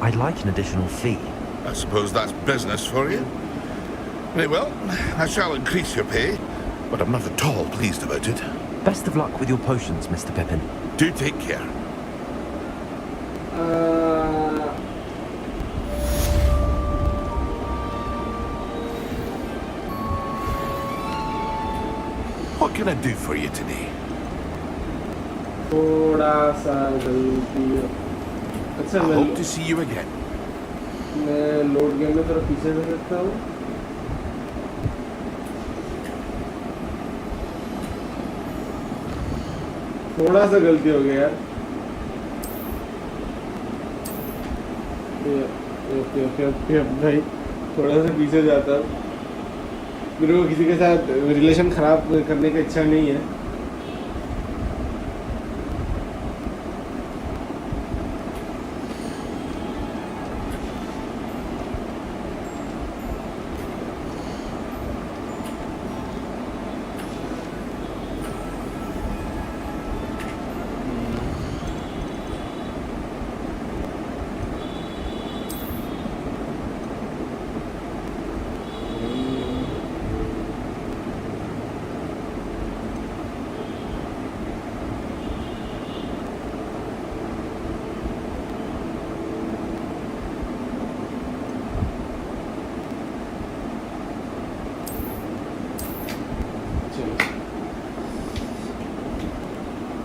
I'd like an additional fee. I suppose that's business for you. Very well, I shall increase your pay, but I'm not at all pleased about it. Best of luck with your potions, Mr. Pippin. Do take care. What can I do for you today? थोड़ा सा गलती है। अच्छा I मैं hope to see you again. Load game में थोड़ा पीछे से सकता हूँ। थोड़ा सा गलती हो गया यार। ओके भाई थोड़ा सा पीछे जाता हूँ। मेरे को किसी के साथ रिलेशन खराब करने की इच्छा नहीं है।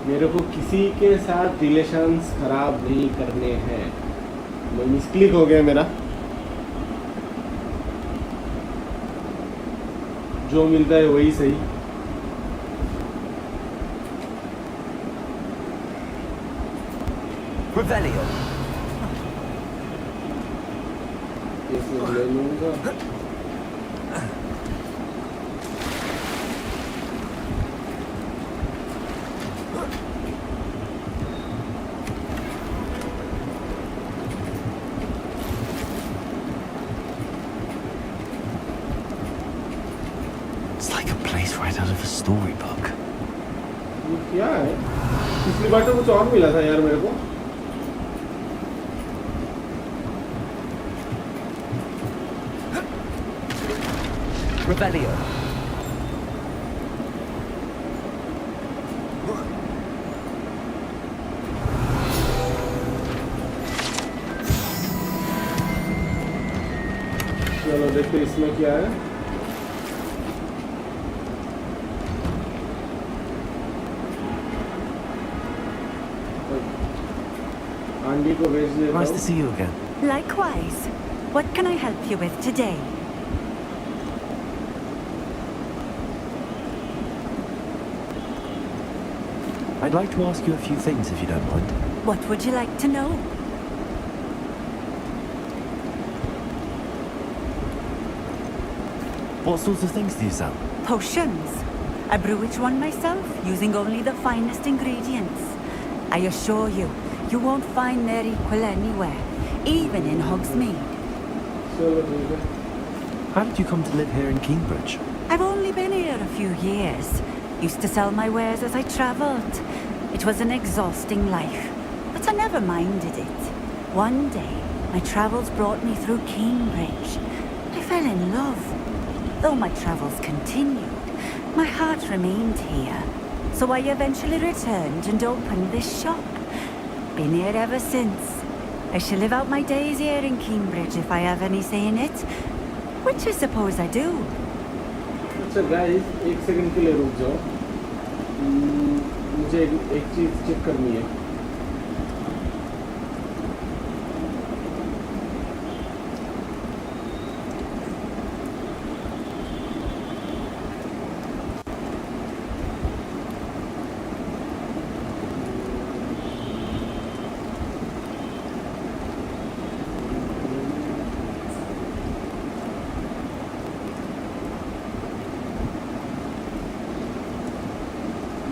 मेरे को किसी के साथ रिलेशंस खराब नहीं करने हैं। मिसक्लिक हो गया मेरा। जो मिलता है वही सही। Revelio. ये ले लूँगा। It's like a place right out of a storybook. ये क्या है? पिछली बार तो कुछ और मिला था यार मेरे को। Revelio. चलो देखते इसमें क्या है। आंटी को भेज देता Nice to हूँ। see you again. Likewise. What can I help you with today? I'd like to ask you a few things if you don't mind. What would you like to know? What sorts of things do you sell? Potions. I brew each one myself, using only the finest ingredients. I assure you, you won't find their equal anywhere, even in Hogsmeade. चलो ठीक है। How did you come to live here in Cambridge? I've only been here a few years. Used to sell my wares as I travelled. It was an exhausting life, but I never minded it. One day, my travels brought me through Cambridge. I fell in love. Though my travels continued, my heart remained here. So I eventually returned and opened this shop. Been here ever since. I shall live out my days here in Cambridge if I have any say in it, which I suppose I do. अच्छा guys एक second के लिए रुक जाओ। मुझे एक चीज़ check करनी है।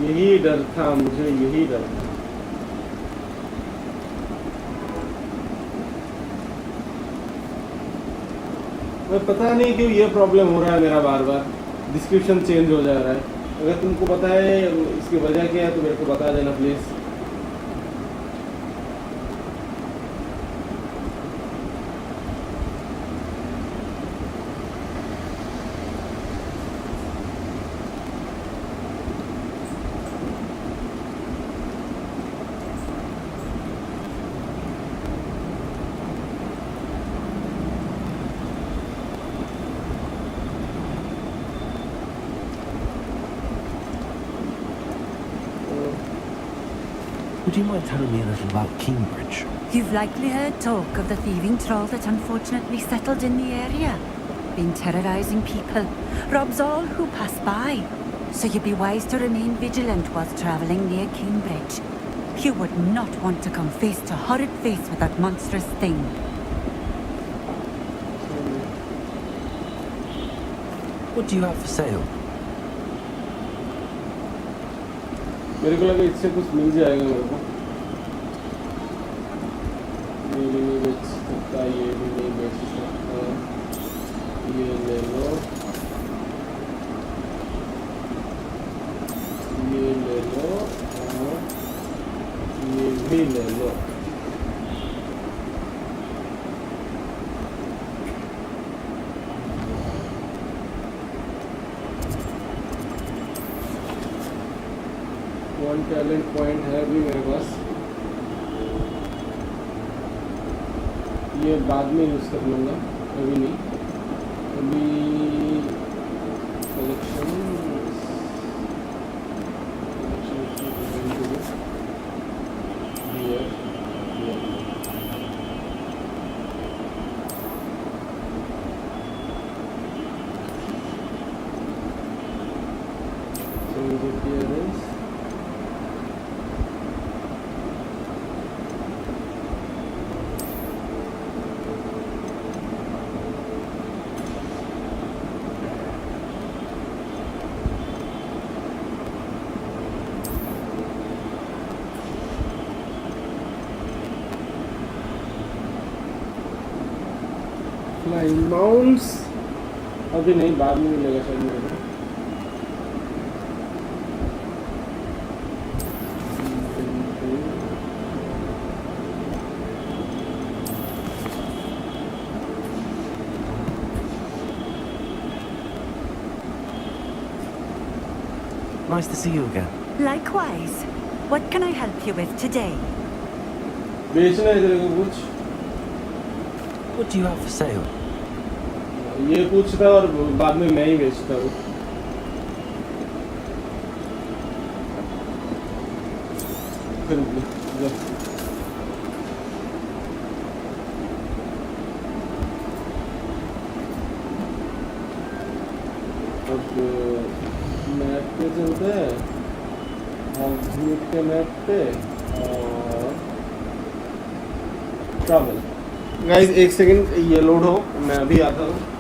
यही डर था मुझे, यही डर था। मैं पता नहीं क्यों ये प्रॉब्लम हो रहा है मेरा, बार बार डिस्क्रिप्शन चेंज हो जा रहा है। अगर तुमको पता है इसकी वजह क्या है तो मेरे को बता देना please. Would you mind telling me a little about Cambridge? You've likely heard talk of the thieving troll that unfortunately settled in the area. Been terrorising people, robs all who pass by. So you'd be wise to remain vigilant whilst travelling near Cambridge. You would not want to come face to horrid face with that monstrous thing. What do you have for sale? मेरे को लगा इससे कुछ मिल जाएगा मेरे को। ये भी नहीं बेच सकता, ये भी नहीं बेच सकता, ये ले लो, ये ले लो और ये भी ले लो। वन टैलेंट पॉइंट है अभी मेरे पास, ये बाद में यूज़ कर लूँगा, अभी नहीं। अभी कलेक्शन फ्लाइंग माउंट्स अभी नहीं, बाद में मिलेगा शायद मेरे को। Nice to see you again. Likewise. What can I help you with today? बेचना है तेरे को कुछ? What do you have for sale? ये पूछता और बाद में मैं ही बेचता हूँ। अब मैप पे चलते हैं, हॉगवर्ट्स के मैप पे और ट्रैवल। गाइस एक सेकंड ये लोड हो, मैं अभी आता हूँ।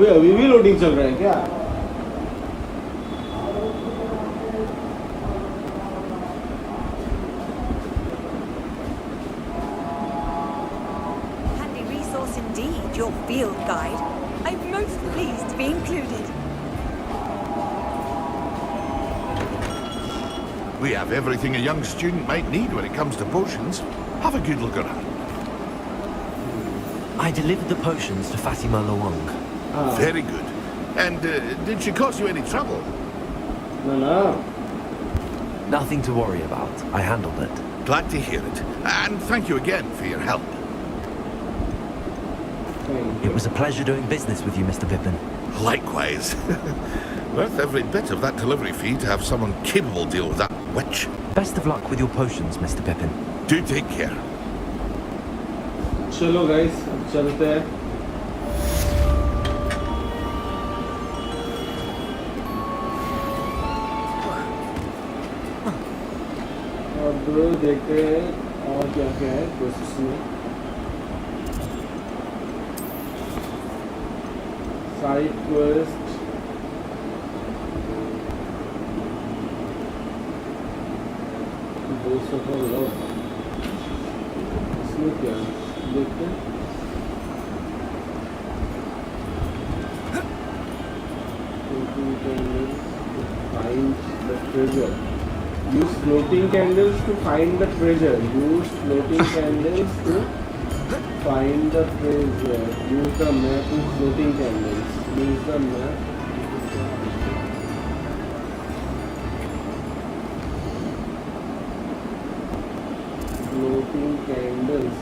अभी भी लोडिंग चल रहा है क्या? Handy resource indeed, your field guide. I'm most pleased to be included. We have everything a young student might need when it comes to potions. Have a good look around. I delivered the potions to Fatima Luong. Very good. And did she cause you any trouble? No. Nothing to worry about. I handled it. Glad to hear it. And thank you again for your help. It was a pleasure doing business with you, Mr. Pippin. Likewise. Worth every bit of that delivery fee to have someone capable deal with that witch. Best of luck with your potions, Mr. Pippin. Do take care. चलो guys अब चलते हैं। अब देखते हैं और क्या क्या है प्रोसेस में। साइड क्वेस्ट इसमें क्या है देखते हैं। Find the treasure. Use floating candles to find the treasure. Use floating candles to find the treasure. Use the map with floating candles. Use the map. Floating candles.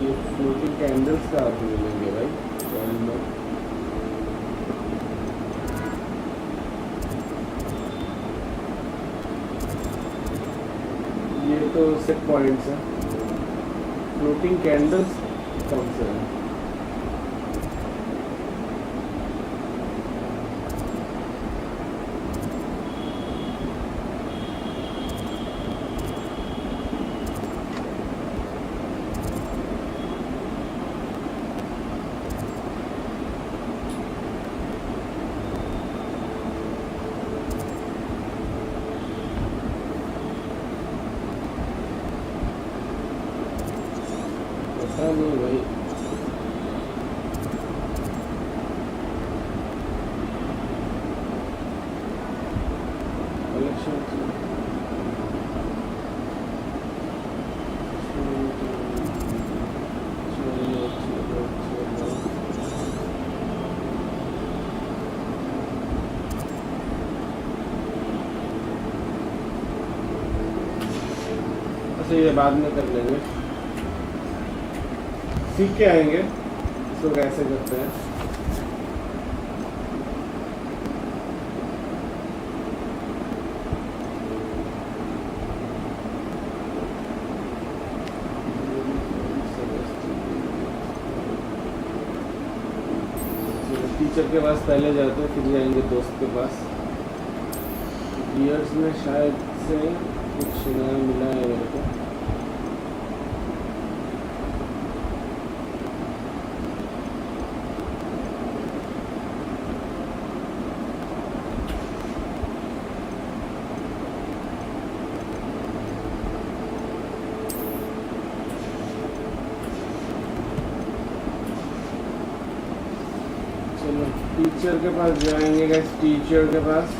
ये floating candles का आप मिलेंगे भाई। ये तो सेट पॉइंट्स हैं। Floating candles कौन से हैं? नहीं भाई। अच्छा ये बाद में कर लेंगे, सीख के आएंगे इसको कैसे करते हैं। टीचर के पास पहले जाते हैं, फिर जाएंगे दोस्त के पास। गियर्स में शायद से कुछ नया मिला है मेरे को। टीचर के पास जाएंगे गाइस, टीचर के पास।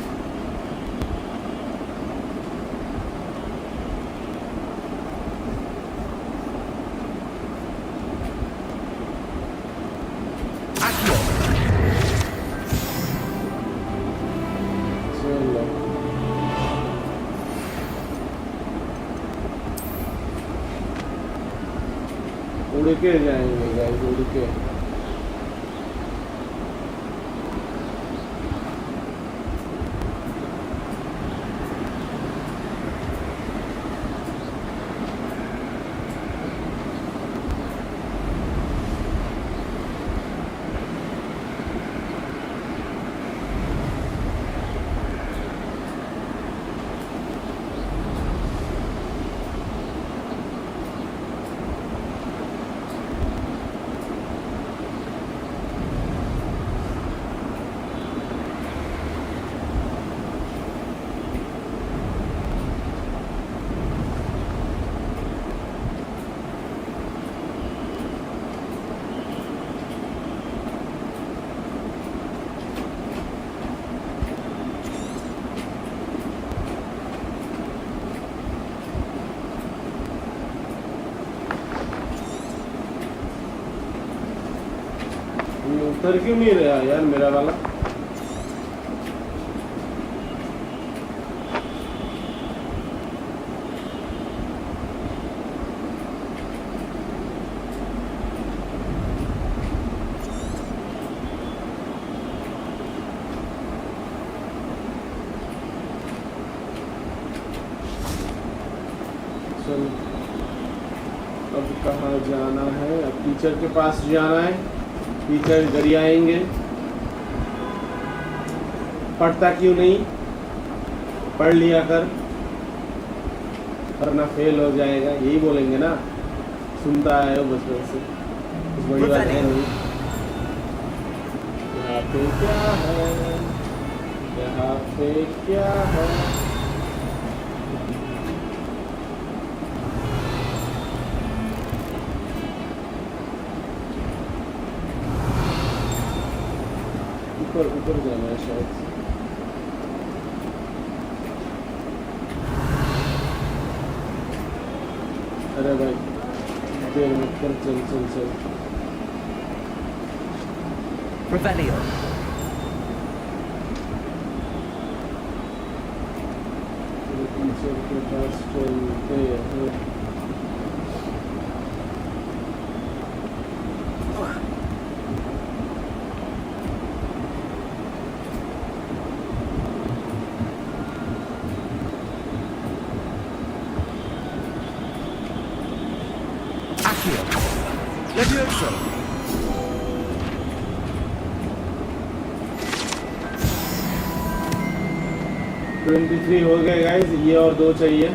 चलो उड़ के जाएंगे गाइस, उड़ के। उतर क्यों नहीं रहा यार मेरा वाला? कहाँ जाना है? अब टीचर के पास जाना है। टीचर घर ही आएंगे। पढ़ता क्यों नहीं? पढ़ लिया कर, वरना फेल हो जाएगा, यही बोलेंगे ना। सुनता है वो बचपन से, कुछ बड़ी बात है नहीं। यहाँ पे क्या है? यहाँ पे क्या है? ऊपर ऊपर जाना है शायद। अरे भाई देर मत कर, चल चल चल। Revelio. टीचर के पास चलते हैं। Levioso. 23 हो गए गाइस, ये और 2 चाहिए।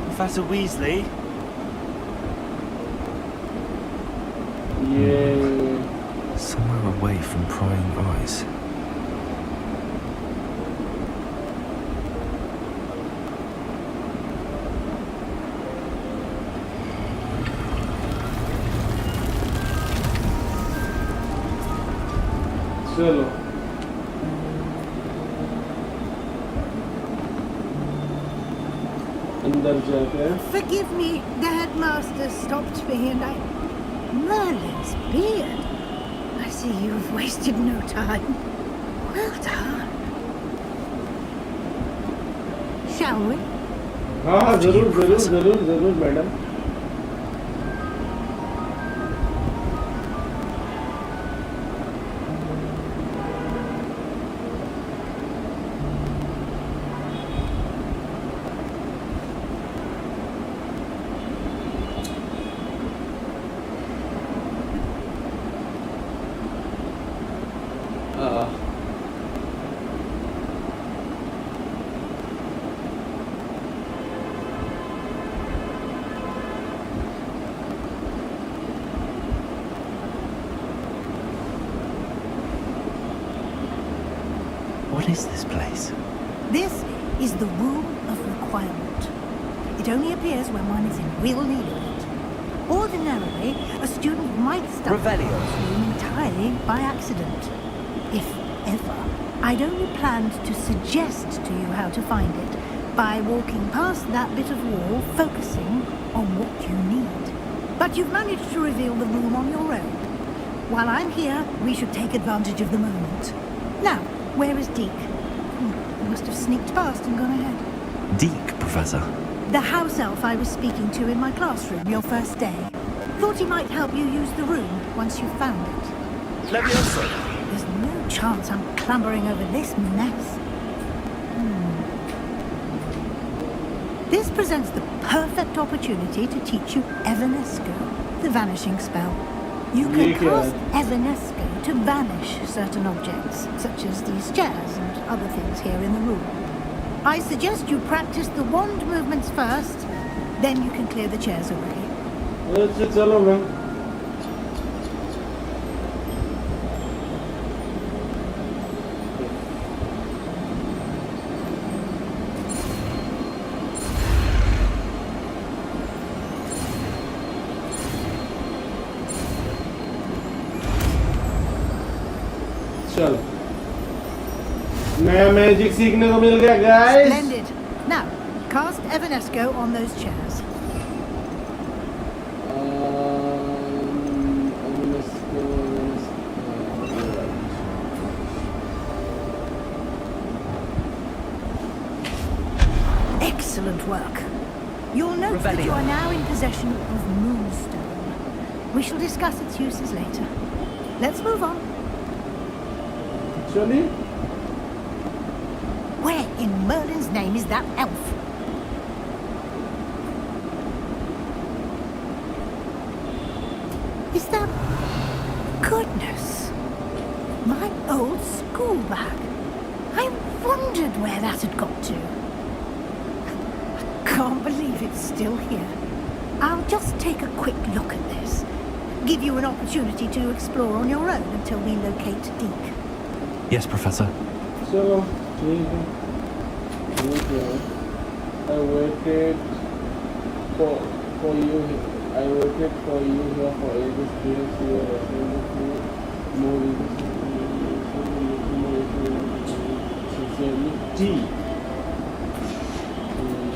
Professor Weasley? ये Somewhere away from prying eyes. चलो अंदर जाते हैं। Forgive me, the headmaster stopped me and I... Merlin's beard. I see you've wasted no time. Well done. Shall we? हाँ जरूर जरूर जरूर जरूर madam. What is this place? This is the Room of Requirement. It only appears when one is in real need of it. Ordinarily, a student might stumble Revelio. upon this room entirely by accident. If ever. I'd only planned to suggest to you how to find it by walking past that bit of wall, focusing on what you need. But you've managed to reveal the room on your own. While I'm here, we should take advantage of the moment. Now, where is Deke? He must have sneaked past and gone ahead. Deke, Professor. The house elf I was speaking to in my classroom your first day. Thought he might help you use the room once you found it. Levioso. There's no chance I'm clambering over this mess. This presents the perfect opportunity to teach you Evanesco, the vanishing spell. You can cast Evanesco to vanish certain objects, such as these chairs and other things here in the room. I suggest you practice the wand movements first, then you can clear the chairs away. चलो मैं चलो नया magic सीखने को मिल गया guys. Splendid. Now, cast Evanesco on those chairs. Excellent work. You'll note that you are now in possession of Moonstone. We shall discuss its uses later. Let's move on. Actually, Where in Merlin's name is that elf? Is that... Goodness! My old school bag. I wondered where that had got to. I can't believe it's still here. I'll just take a quick look at this. Give you an opportunity to explore on your own until we locate Deke. Yes, Professor. so ठीक है. I waited for you. I waited for you here for ages. Please, you are more sincerely. T.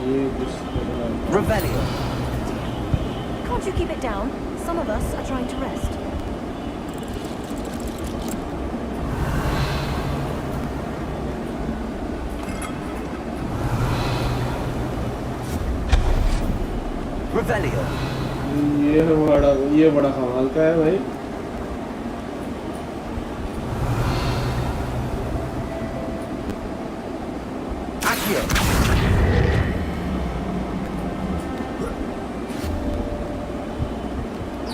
ये कुछ Revelio. Can't you keep it down? Some of us are trying to rest. Revelio. ये बड़ा कमाल का है भाई. Accio.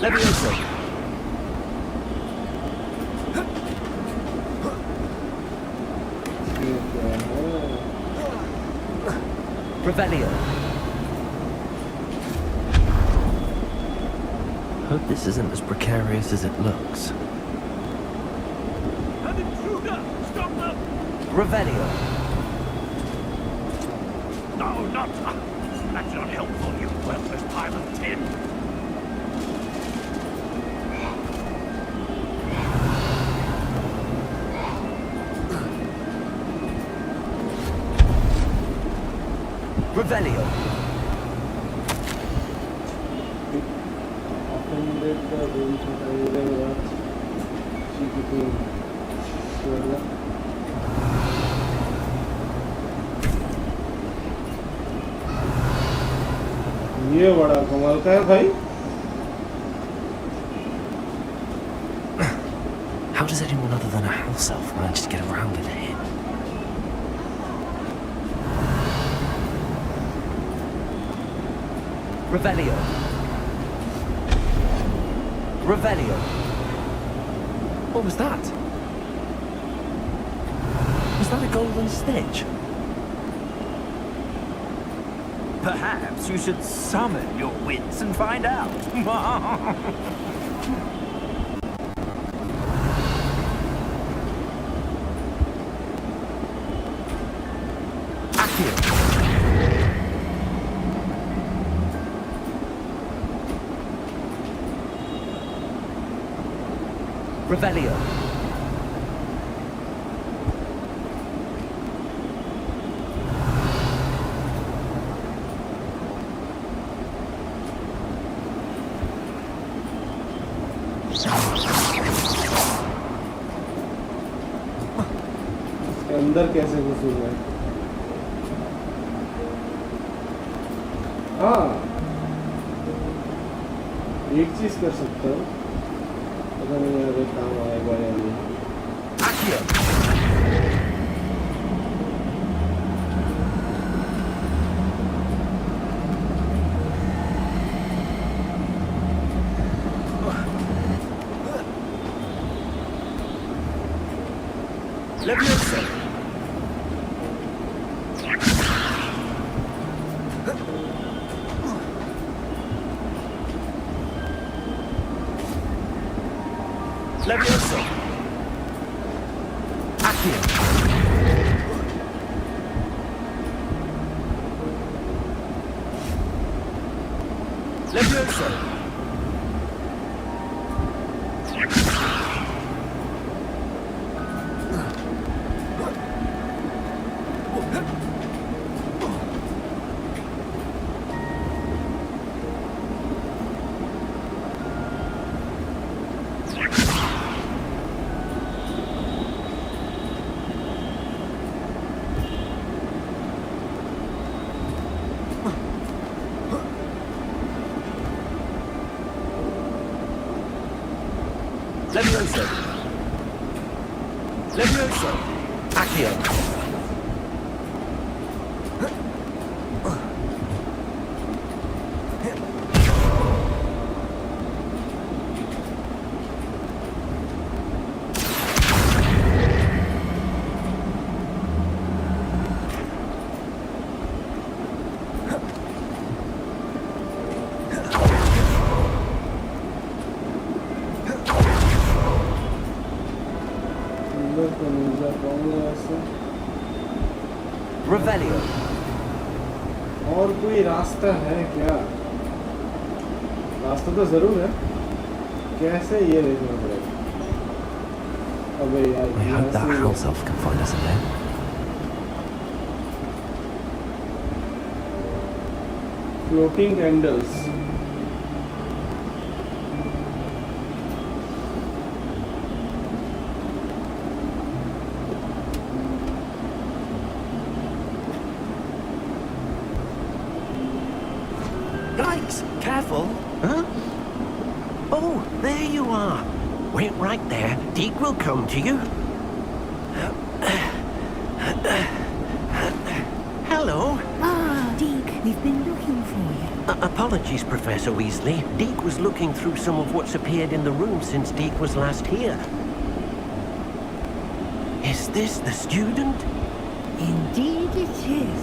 Levioso. Revelio. Hope this isn't as precarious as it looks. An intruder! Stop them! Revelio. No, not... That's not helpful, you worthless pile of tin. Revelio. Offended the room to what she became. ये बड़ा कमाल का है भाई. How does anyone other than a house elf manage to get around in here? Revelio. Revelio. What was that? Was that a golden snitch? Perhaps you should summon your wits and find out. Accio. Revelio. अंदर कैसे घुसूंगा? हाँ, एक चीज कर सकता हूँ. पता नहीं अगर काम आएगा या नहीं. Accio. Levioso. Levioso. Accio. Levioso. Levioso. Levioso. Revelio. Revelio. और कोई रास्ता है क्या? रास्ता तो जरूर है, कैसे ये देखना पड़ेगा। अबे यार, I hope that house elf can find us in there. Floating candles. Yikes! Careful! Huh? Oh, there you are. Wait right there. Deke will come to you. Hello. Ah, Deke, we've been looking for you. Apologies, Professor Weasley. Deke was looking through some of what's appeared in the room since Deke was last here. Is this the student? Indeed it is.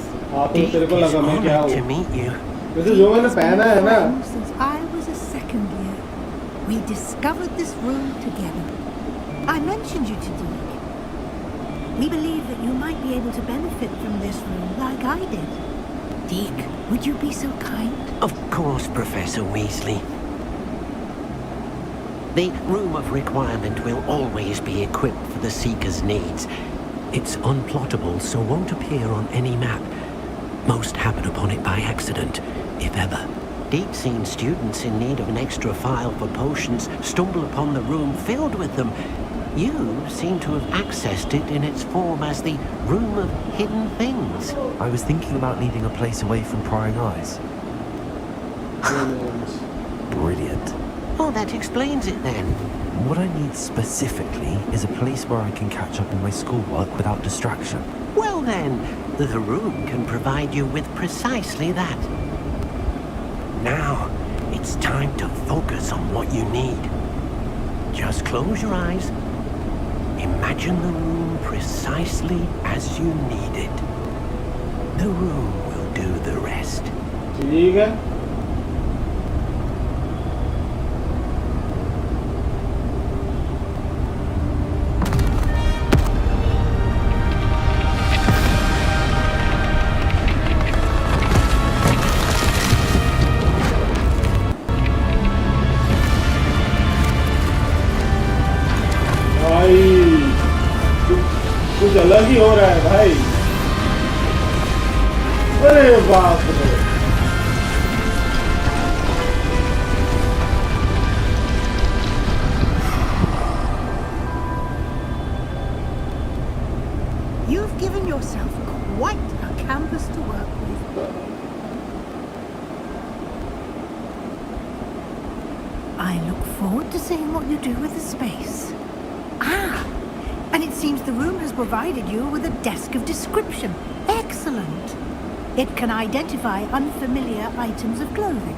Deke is honored to meet you. वैसे जो मैंने पहना है ना, Since I was a second year, we discovered this room together. I mentioned you to Deke. We believe that you might be able to benefit from this room like I did. Deke, would you be so kind? Of course, Professor Weasley. The Room of Requirement will always be equipped for the Seeker's needs. It's unplottable, so won't appear on any map. Most happen upon it by accident, if ever. Deep-seen students in need of an extra file for potions stumble upon the room filled with them. You seem to have accessed it in its form as the Room of Hidden Things. I was thinking about needing a place away from prying eyes. Brilliant. Oh, that explains it then. What I need specifically is a place where I can catch up on my schoolwork without distraction. Well then, the room can provide you with precisely that. Now, it's time to focus on what you need. Just close your eyes. Imagine the room precisely as you need it. The room will do the rest. ठीक है। कुछ अलग ही हो रहा है भाई। अरे बाप रे, You've given yourself quite a campus to work with. I look forward to seeing what you do with the space. Ah, and it seems the room has provided you with a desk of description. Excellent. It can identify unfamiliar items of clothing.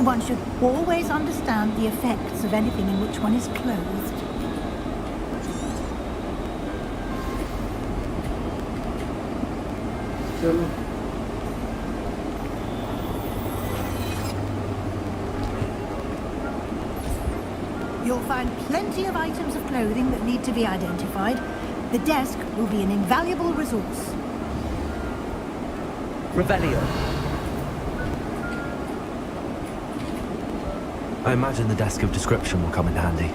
One should always understand the effects of anything in which one is clothed. चलो You'll find plenty of items of clothing that need to be identified. The desk will be an invaluable resource. Revelio. I imagine the desk of description will come in handy.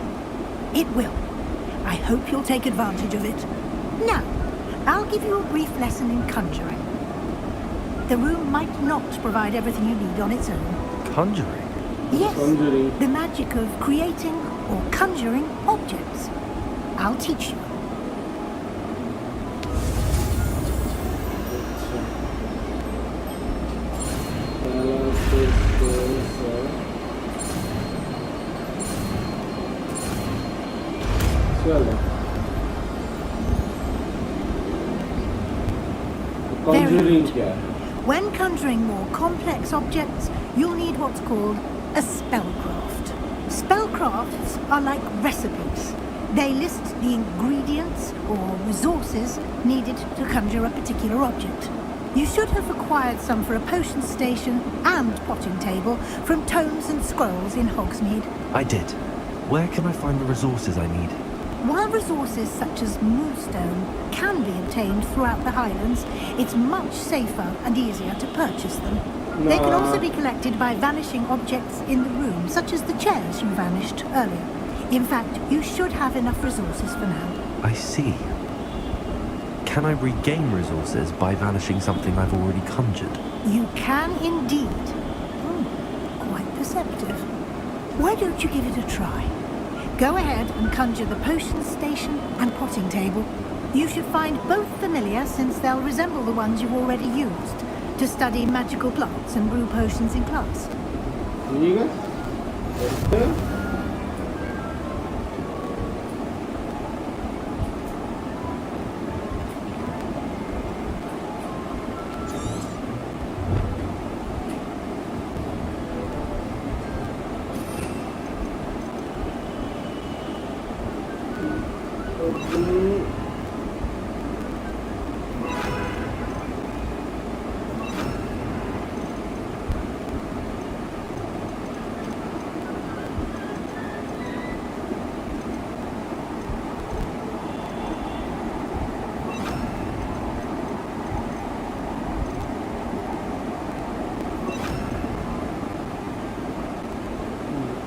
It will. I hope you'll take advantage of it. Now, I'll give you a brief lesson in conjuring. The room might not provide everything you need on its own. Conjuring? Yes, Conjuring. the magic of creating or conjuring objects. I'll teach you. चलो Conjuring क्या है? When conjuring more complex objects, you'll need what's called a spellcraft. Spellcrafts are like recipes. They list the ingredients or resources needed to conjure a particular object. You should have acquired some for a potion station and potting table from tomes and scrolls in Hogsmeade. I did. Where can I find the resources I need? While resources such as moonstone can be obtained throughout the Highlands, it's much safer and easier to purchase them. They can also be collected by vanishing objects in the room, such as the chairs you vanished earlier. In fact, you should have enough resources for now. I see. Can I regain resources by vanishing something I've already conjured? You can indeed. Quite perceptive. Why don't you give it a try? Go ahead and conjure the potion station and potting table. You should find both familiar, since they'll resemble the ones you've already used to study magical plants and brew potions in class.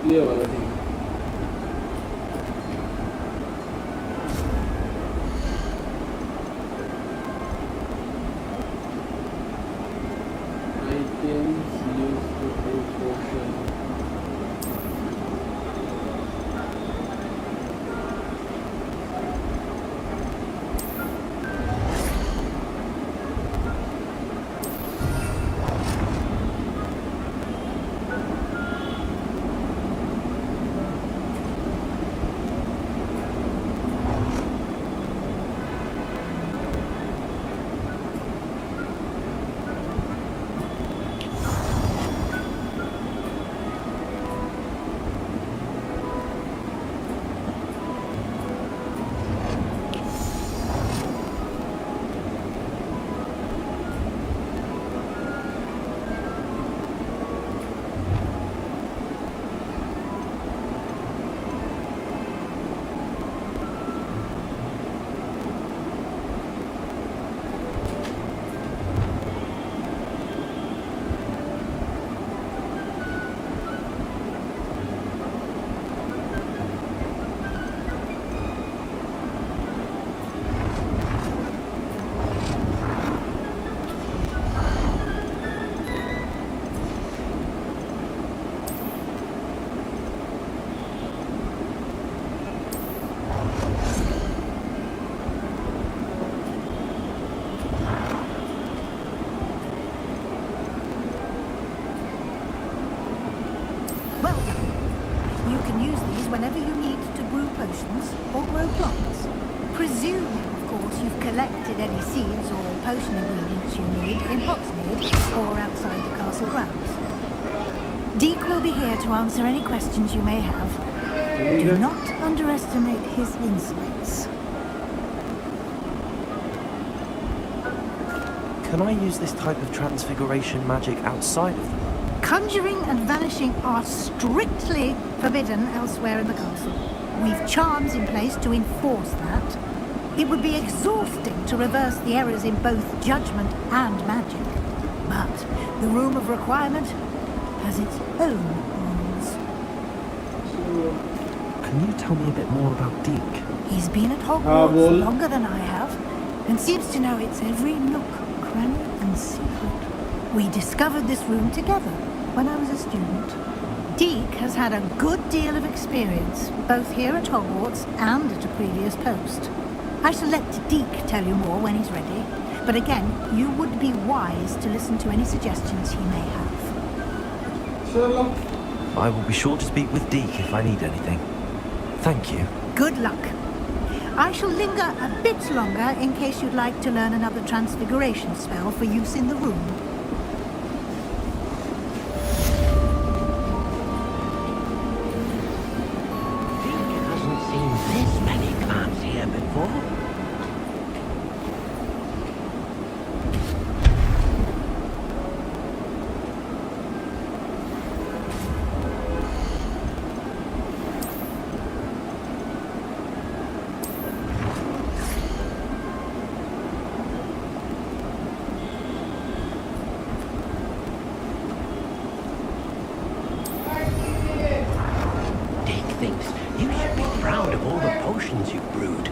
ये वाला ठीक है। Items used to brew potion. Whenever you need to brew potions or grow plants. Presuming, of course, you've collected any seeds or potion ingredients you need in Hogsmeade or outside the castle grounds. Deek will be here to answer any questions you may have. Do not underestimate his insights. Can I use this type of transfiguration magic outside of them? Conjuring and vanishing are strictly forbidden elsewhere in the castle. We've charms in place to enforce that. It would be exhausting to reverse the errors in both judgment and magic. But the Room of Requirement has its own rules. Can you tell me a bit more about Deek? He's been at Hogwarts longer than I have, and seems to know its every nook, cranny and secret. We discovered this room together when I was a student. Deek has had a good deal of experience, both here at Hogwarts and at a previous post. I shall let Deek tell you more when he's ready, but again, you would be wise to listen to any suggestions he may have. I will be sure to speak with Deek if I need anything. Thank you. Good luck. I shall linger a bit longer in case you'd like to learn another transfiguration spell for use in the room. Hasn't seen this many clans here before. Thinks you should be proud of all the potions you've brewed.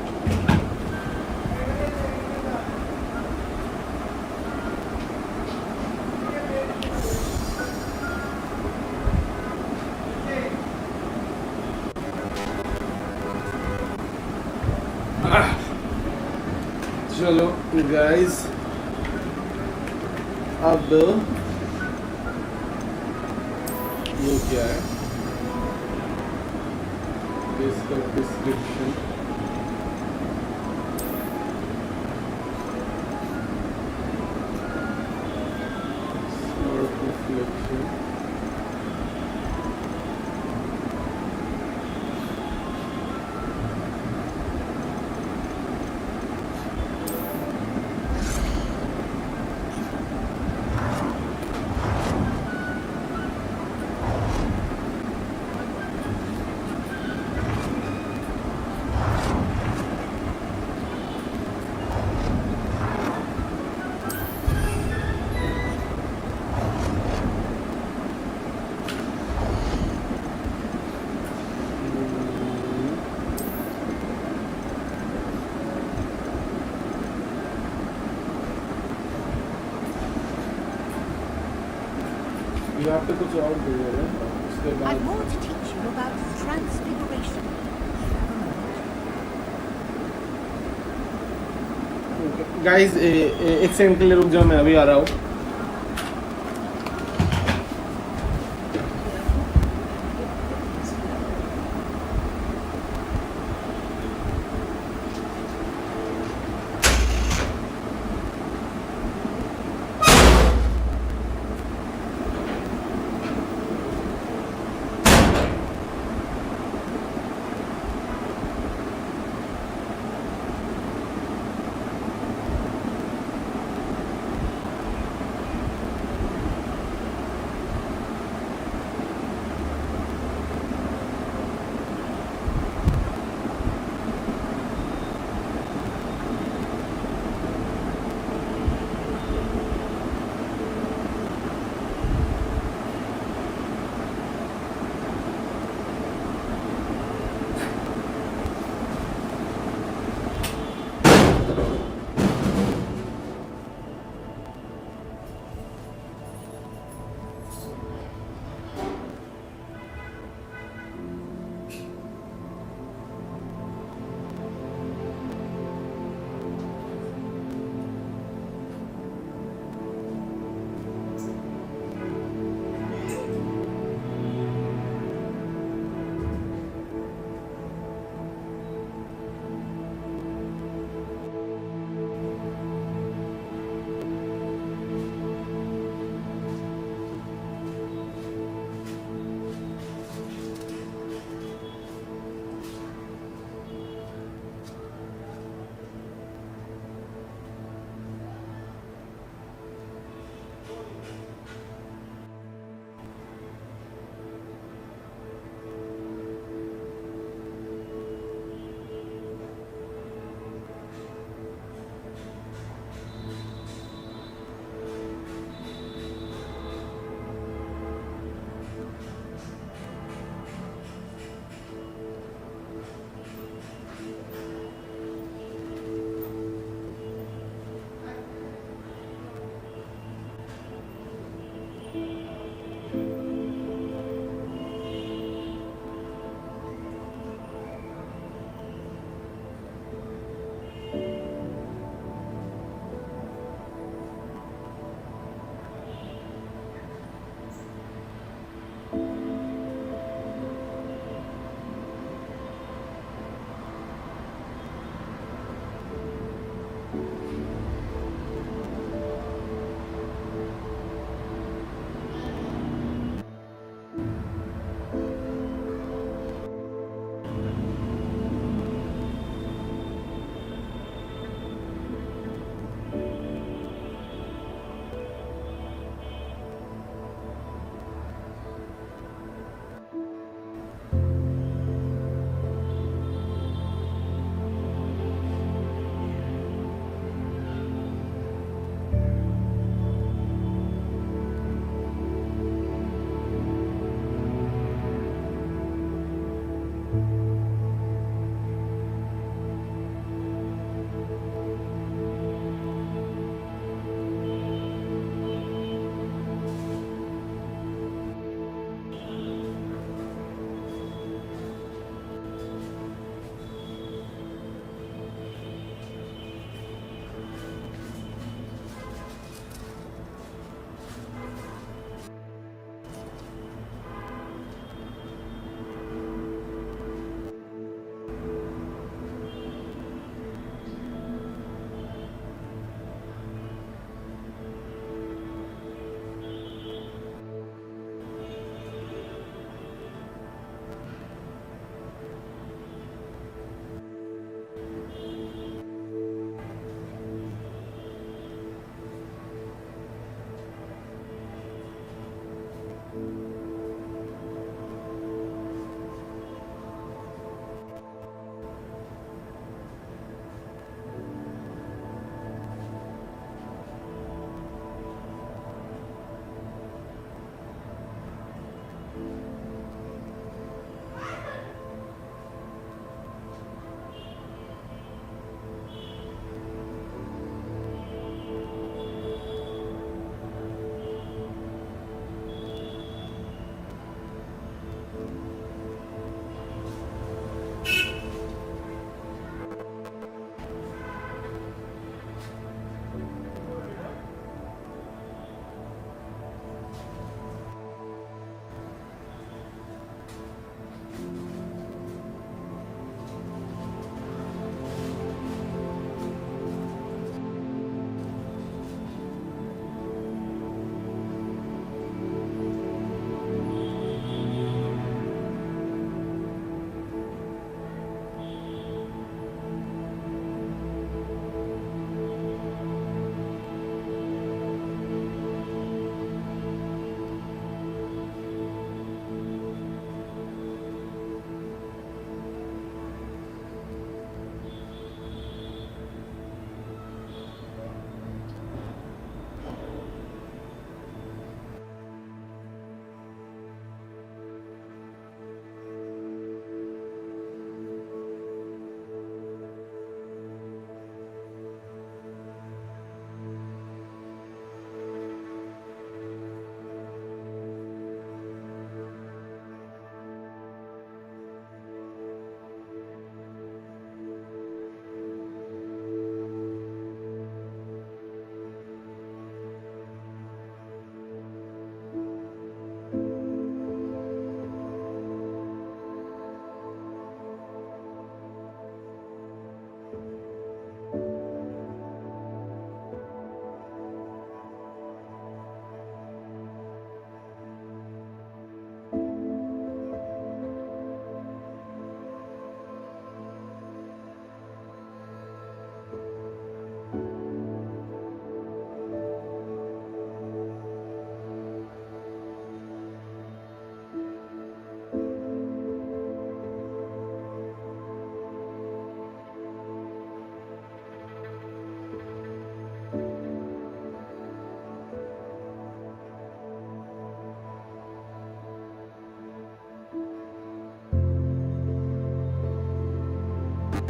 चलो guys, अब ये क्या है? इसका description smart reflection यहाँ पे कुछ और दिया है उसके बाद I want to teach you about transfiguration. Guys एक सेकंड के लिए रुक जाओ, मैं अभी आ रहा हूँ.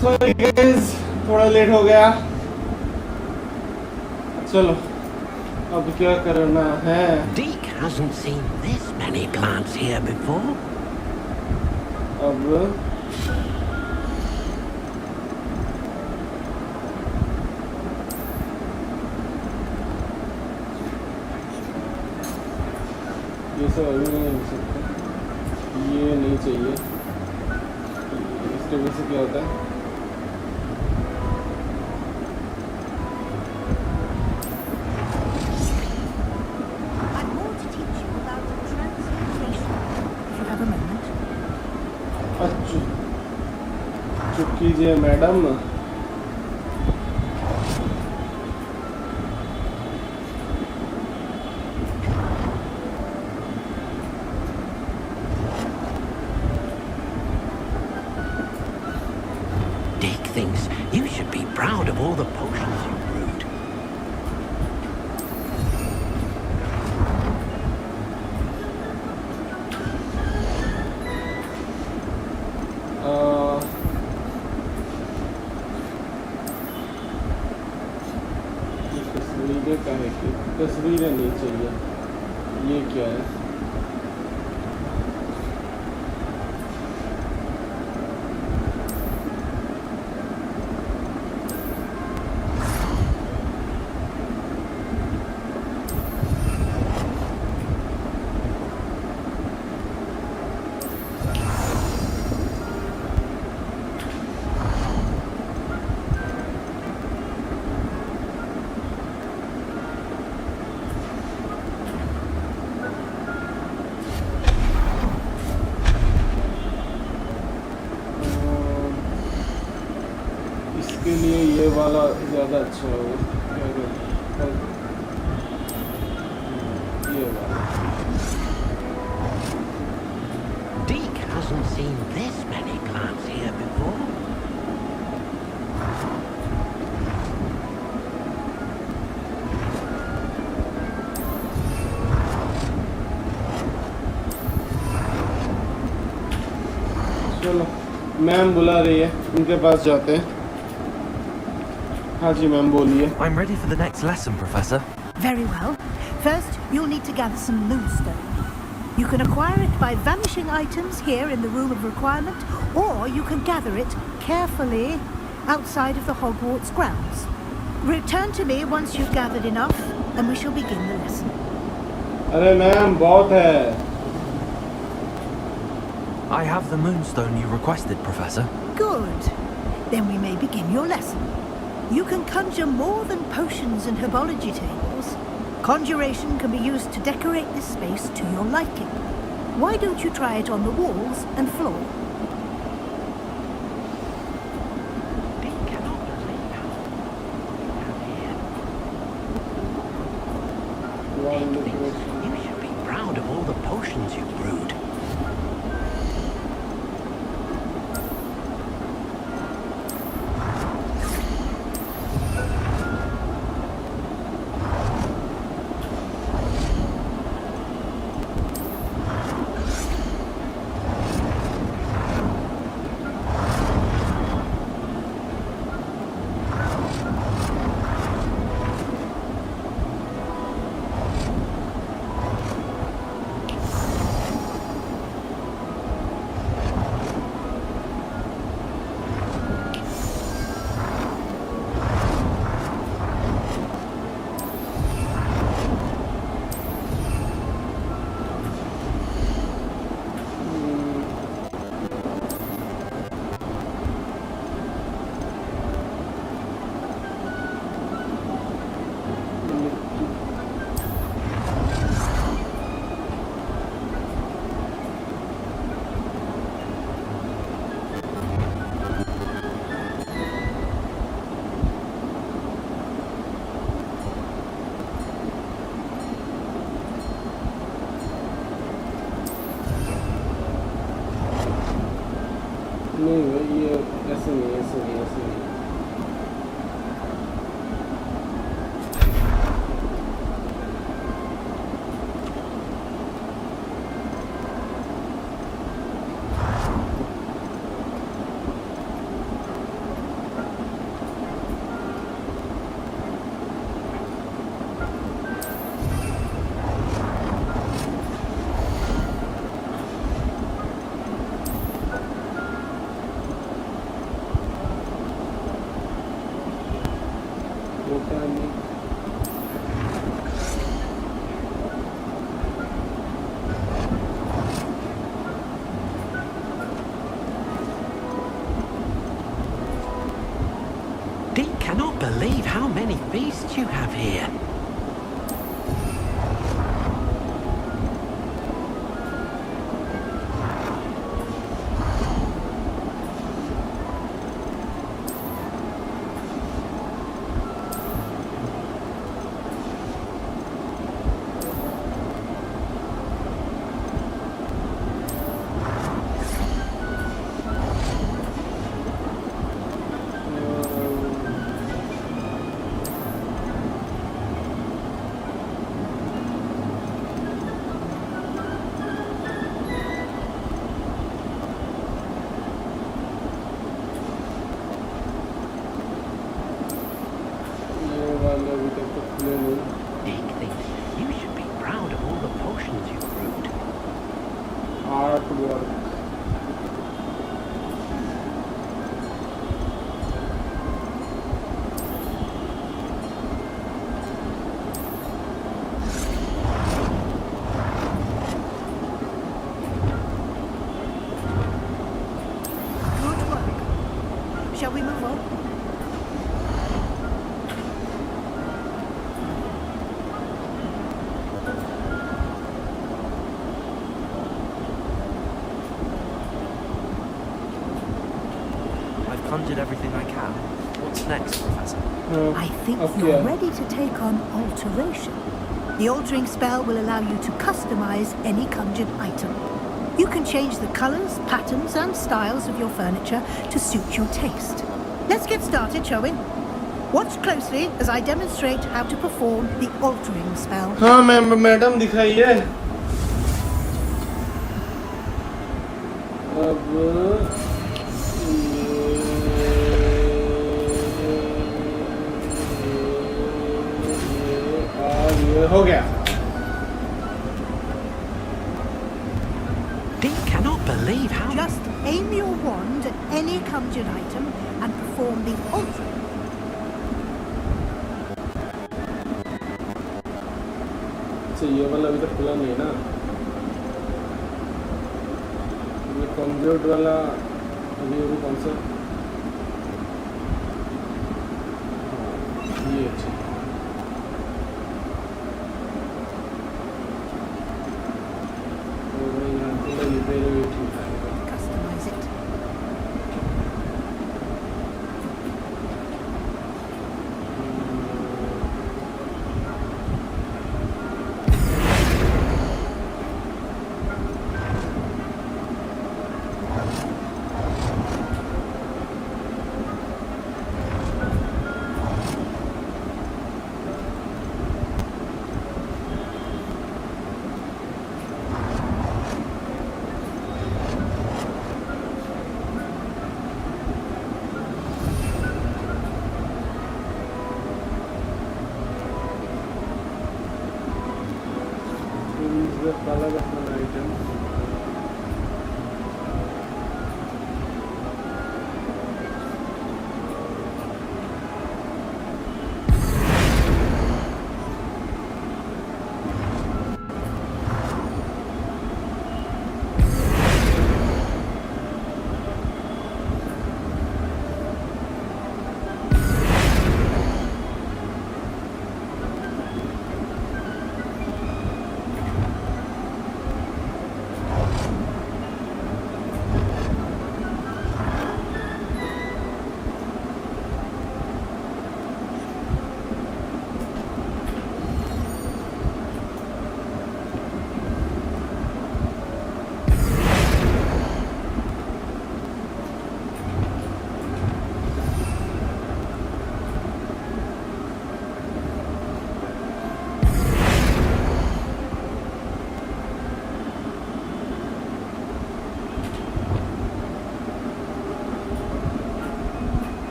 So guys, थोड़ा लेट हो गया, चलो अब क्या करना है? Deke hasn't seen this many plants here before. अब ये सब अभी नहीं हो सकता, ये नहीं चाहिए। इसके वजह से क्या होता है? I'm more to teach you about transmutation. If you have a moment. अच्छा, चुप कीजिए madam. Deke thinks you should be proud of all the potions you brewed. ये तस्वीरें का है कि तस्वीरें नहीं चाहिए। ये क्या है? इसके लिए ये वाला ज़्यादा अच्छा होगा। क्या कहते हैं? ये वाला। Deke hasn't seen this many plants here before. चलो, मैम बुला रही है, उनके पास जाते हैं। हाँ जी मैम, बोलिए। I'm ready for the next lesson, Professor. Very well. First, you'll need to gather some moonstone. You can acquire it by vanishing items here in the room of requirement, or you can gather it carefully outside of the Hogwarts grounds. Return to me once you've gathered enough, and we shall begin the lesson. अरे ma'am बहुत है। I have the moonstone you requested, Professor. Good. Then we may begin your lesson. You can conjure more than potions and herbology tables. Conjuration can be used to decorate this space to your liking. Why don't you try it on the walls and floor? Deke cannot believe how we have here. Deke thinks you should be proud of all the potions you brewed. नहीं भाई, ये ऐसे नहीं, ऐसे नहीं, ऐसे नहीं। beast you have here. You should be proud of all the potions you've brewed. Artwork. Good work. Shall we move on? I've conjured everything I can. What's next, Professor? I think you're ready to take on alteration. The altering spell will allow you to customize any conjured item. You can change the colors, patterns, and styles of your furniture to suit your taste. Let's get started, shall we? Watch closely as I demonstrate how to perform the altering spell. हाँ madam दिखाइए. अब ये हो गया. He cannot believe how... Just aim your wand at any conjured item and perform the altering. अच्छा ये वाला अभी तक खुला नहीं है ना. ये कंप्यूटर वाला अभी कौन सा? हाँ, ये अच्छा. Customize it. The color of an item.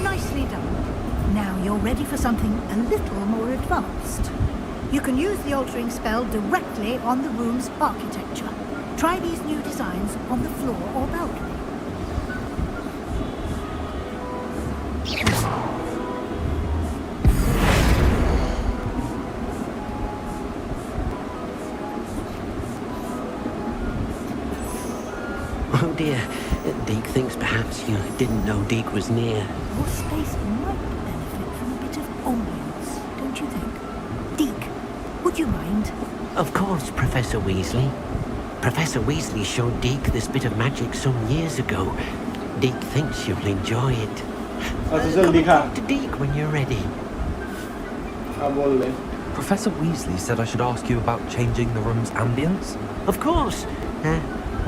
Nicely done. Now you're ready for something a little more advanced. You can use the altering spell directly on the room's architecture. Try these new designs on the floor or balcony. dear. Deke thinks perhaps you didn't know Deke was near. Your space might benefit from a bit of ambience, don't you think? Deke, would you mind? Of course, Professor Weasley. Professor Weasley showed Deke this bit of magic some years ago. Deke thinks you'll enjoy it. अच्छा चल Come and दिखा talk to Deke when you're ready. अब बोल ले Professor Weasley said I should ask you about changing the room's ambience. Of course.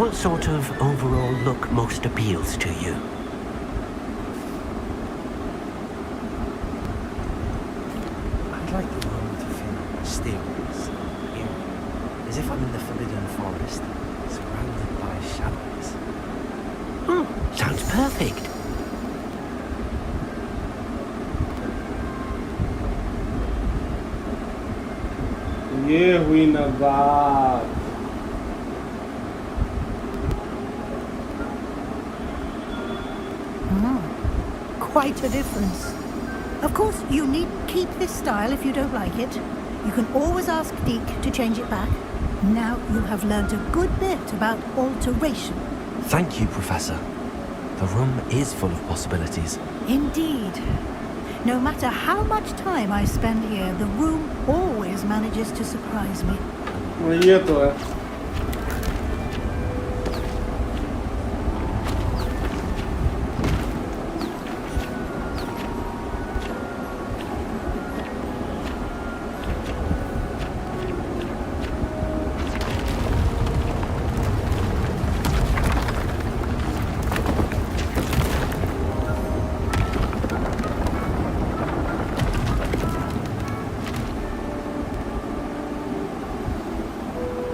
What sort of overall look most appeals to you? I'd like the room to feel mysterious, eerie, as if I'm in the Forbidden Forest, surrounded by shadows. Oh, sounds perfect. ये हुई ना बात Quite a difference. Of course, you needn't keep this style if you don't like it. You can always ask Deke to change it back. Now you have learned a good bit about alteration. Thank you, Professor. The room is full of possibilities. Indeed. No matter how much time I spend here, the room always manages to surprise me. ये तो है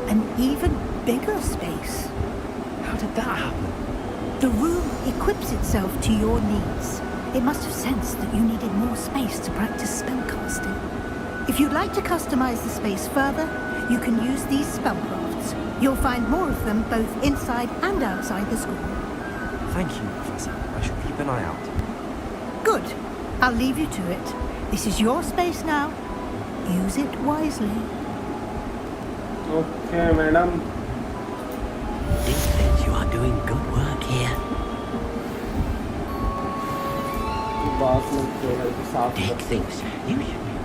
An even bigger space. How did that happen? The room equips itself to your needs. It must have sensed that you needed more space to practice spellcasting. If you'd like to customize the space further, you can use these spellcrafts. You'll find more of them both inside and outside the school. Thank you, Professor. I shall keep an eye out. Good. I'll leave you to it. This is your space now. Use it wisely. Okay madam Deke says you are doing good work here. बात मत करो साफ Deke thinks you should be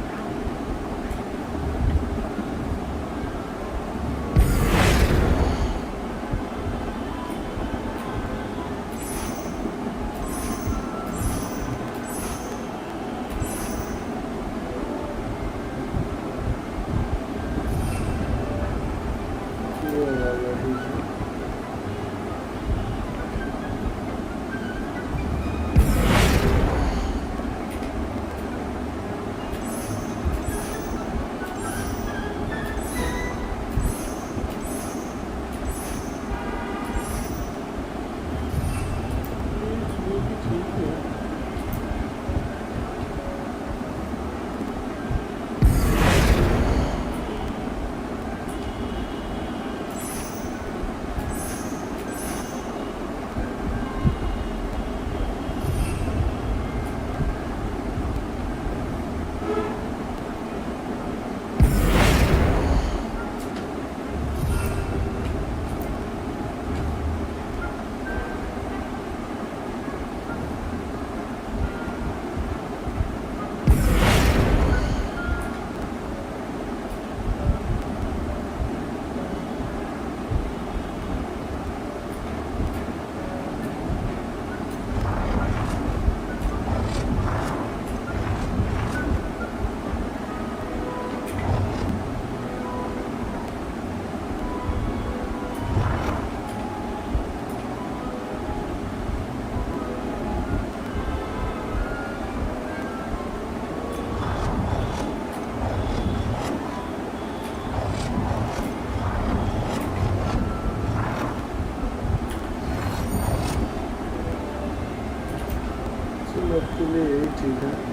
के लिए यही ठीक है।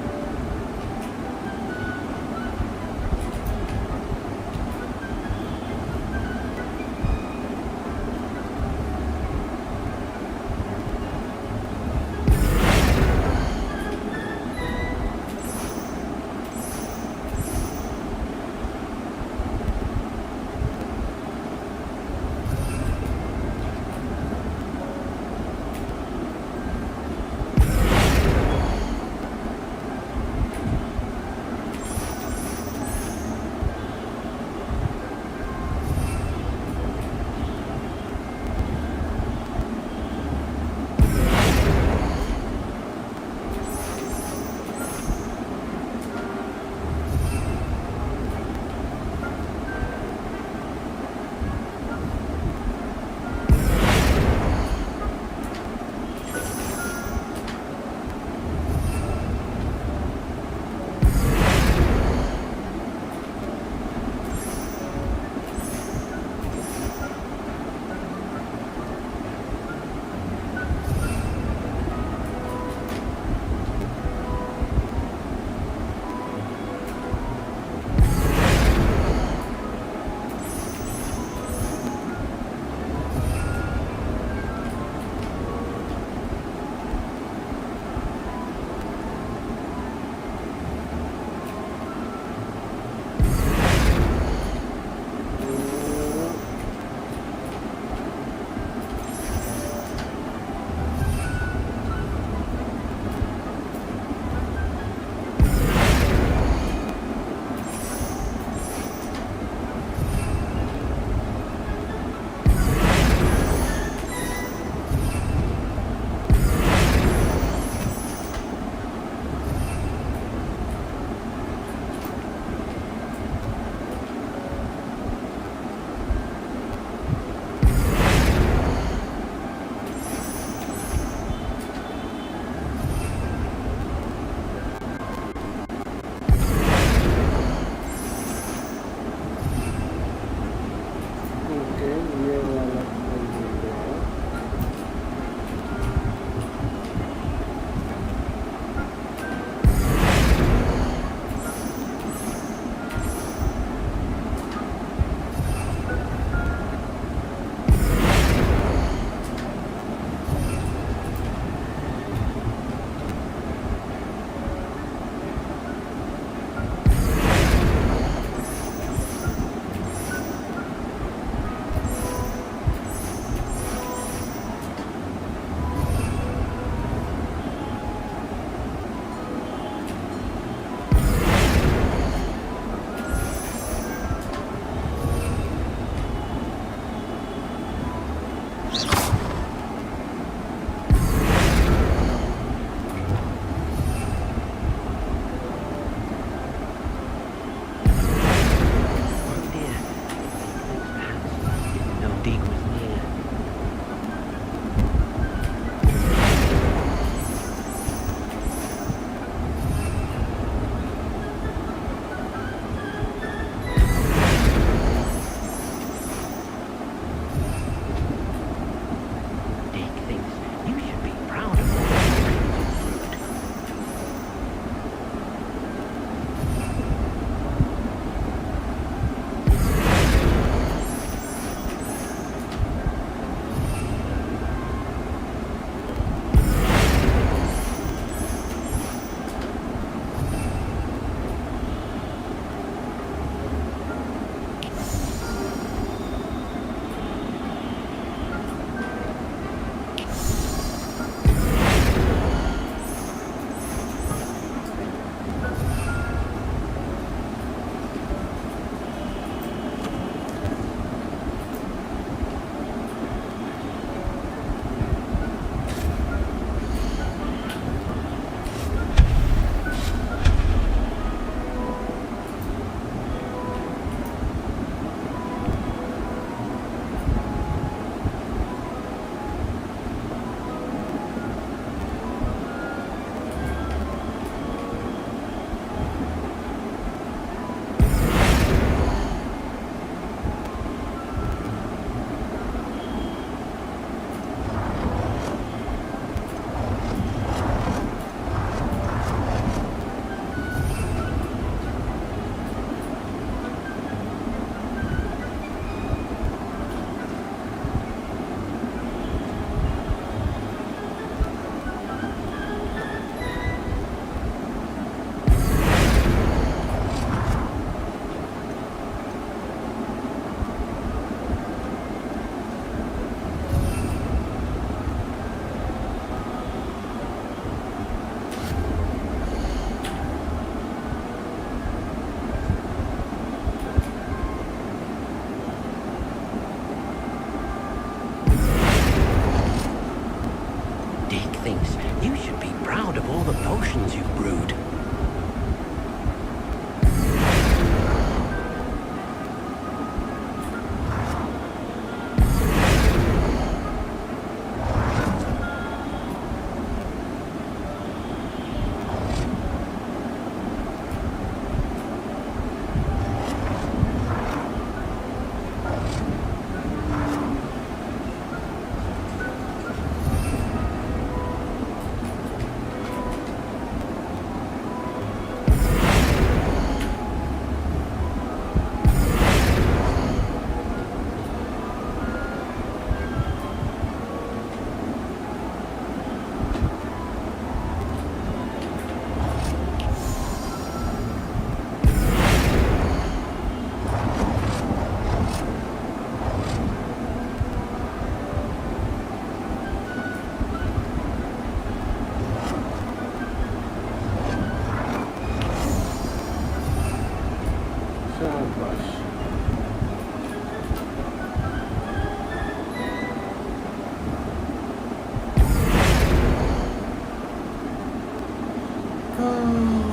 potions you've brewed.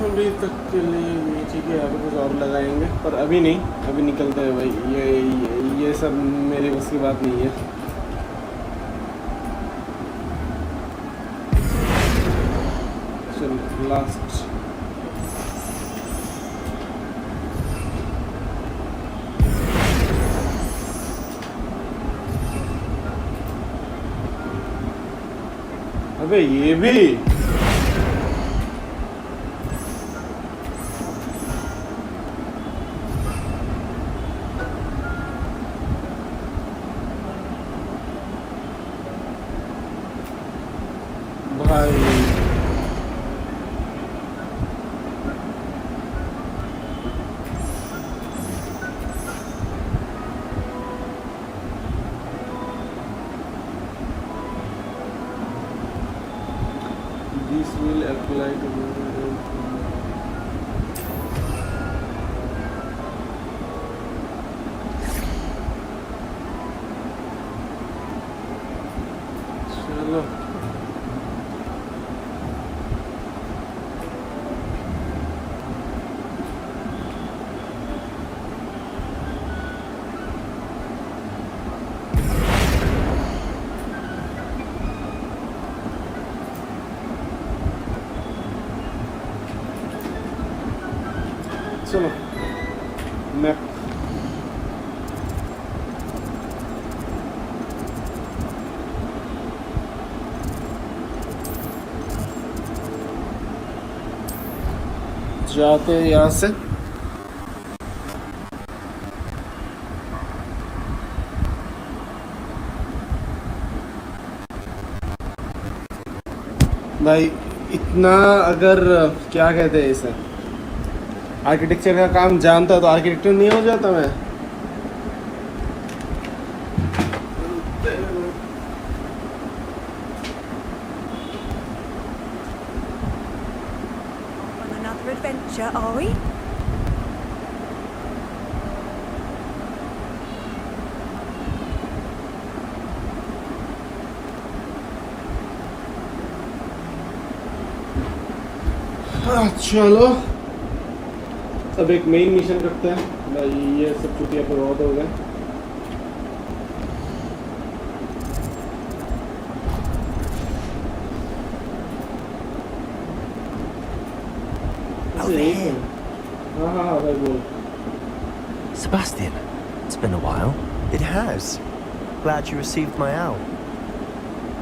अभी तक के लिए नीचे के यहाँ पे कुछ और लगाएंगे, पर अभी नहीं, अभी निकलते हैं भाई। ये सब मेरे बस की बात नहीं है। चलो लास्ट अबे ये भी this will apply to चलो चलो मैप जाते हैं यहाँ से। भाई इतना अगर क्या कहते हैं इसे आर्किटेक्चर का काम जानता तो आर्किटेक्टर नहीं हो जाता मैं। On another adventure, are we? चलो अब एक मेन मिशन करते हैं भाई। ये सब छुट्टियां पर बहुत हो गए। हाँ भाई बोल। Sebastian, it's been a while. It has. Glad you received my owl.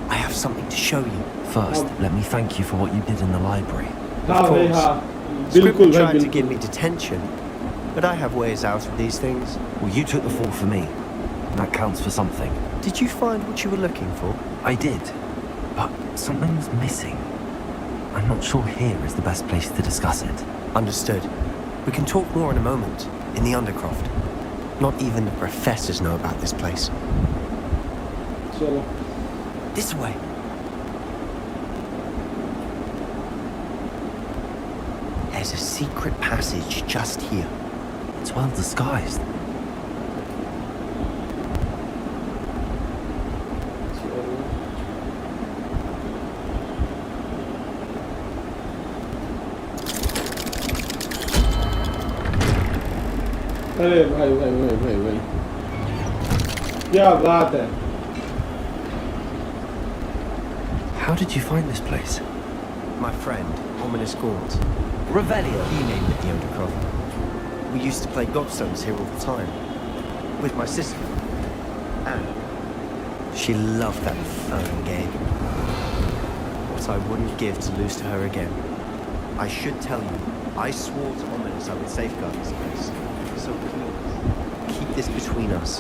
I have something to show you. First, let me thank you for what you did in the library. हाँ भाई हाँ Scribble बिल्कुल भाई tried to बिल्कुल। give me detention, but I have ways out of these things. Well, you took the fall for me. And that counts for something. Did you find what you were looking for? I did. But something was missing. I'm not sure here is the best place to discuss it. Understood. We can talk more in a moment, in the Undercroft. Not even the professors know about this place. चलो This way. There's a secret passage just here. It's well disguised. अरे भाई भाई भाई भाई भाई क्या बात है. How did you find this place? My friend, Ominous Gaunt. Revelio. He named it the Undercroft. We used to play gobstones here all the time. With my sister. Anne. She loved that phone game. What I wouldn't give to lose to her again. I should tell you, I swore to Ominous I would safeguard this place. So please, keep this between us.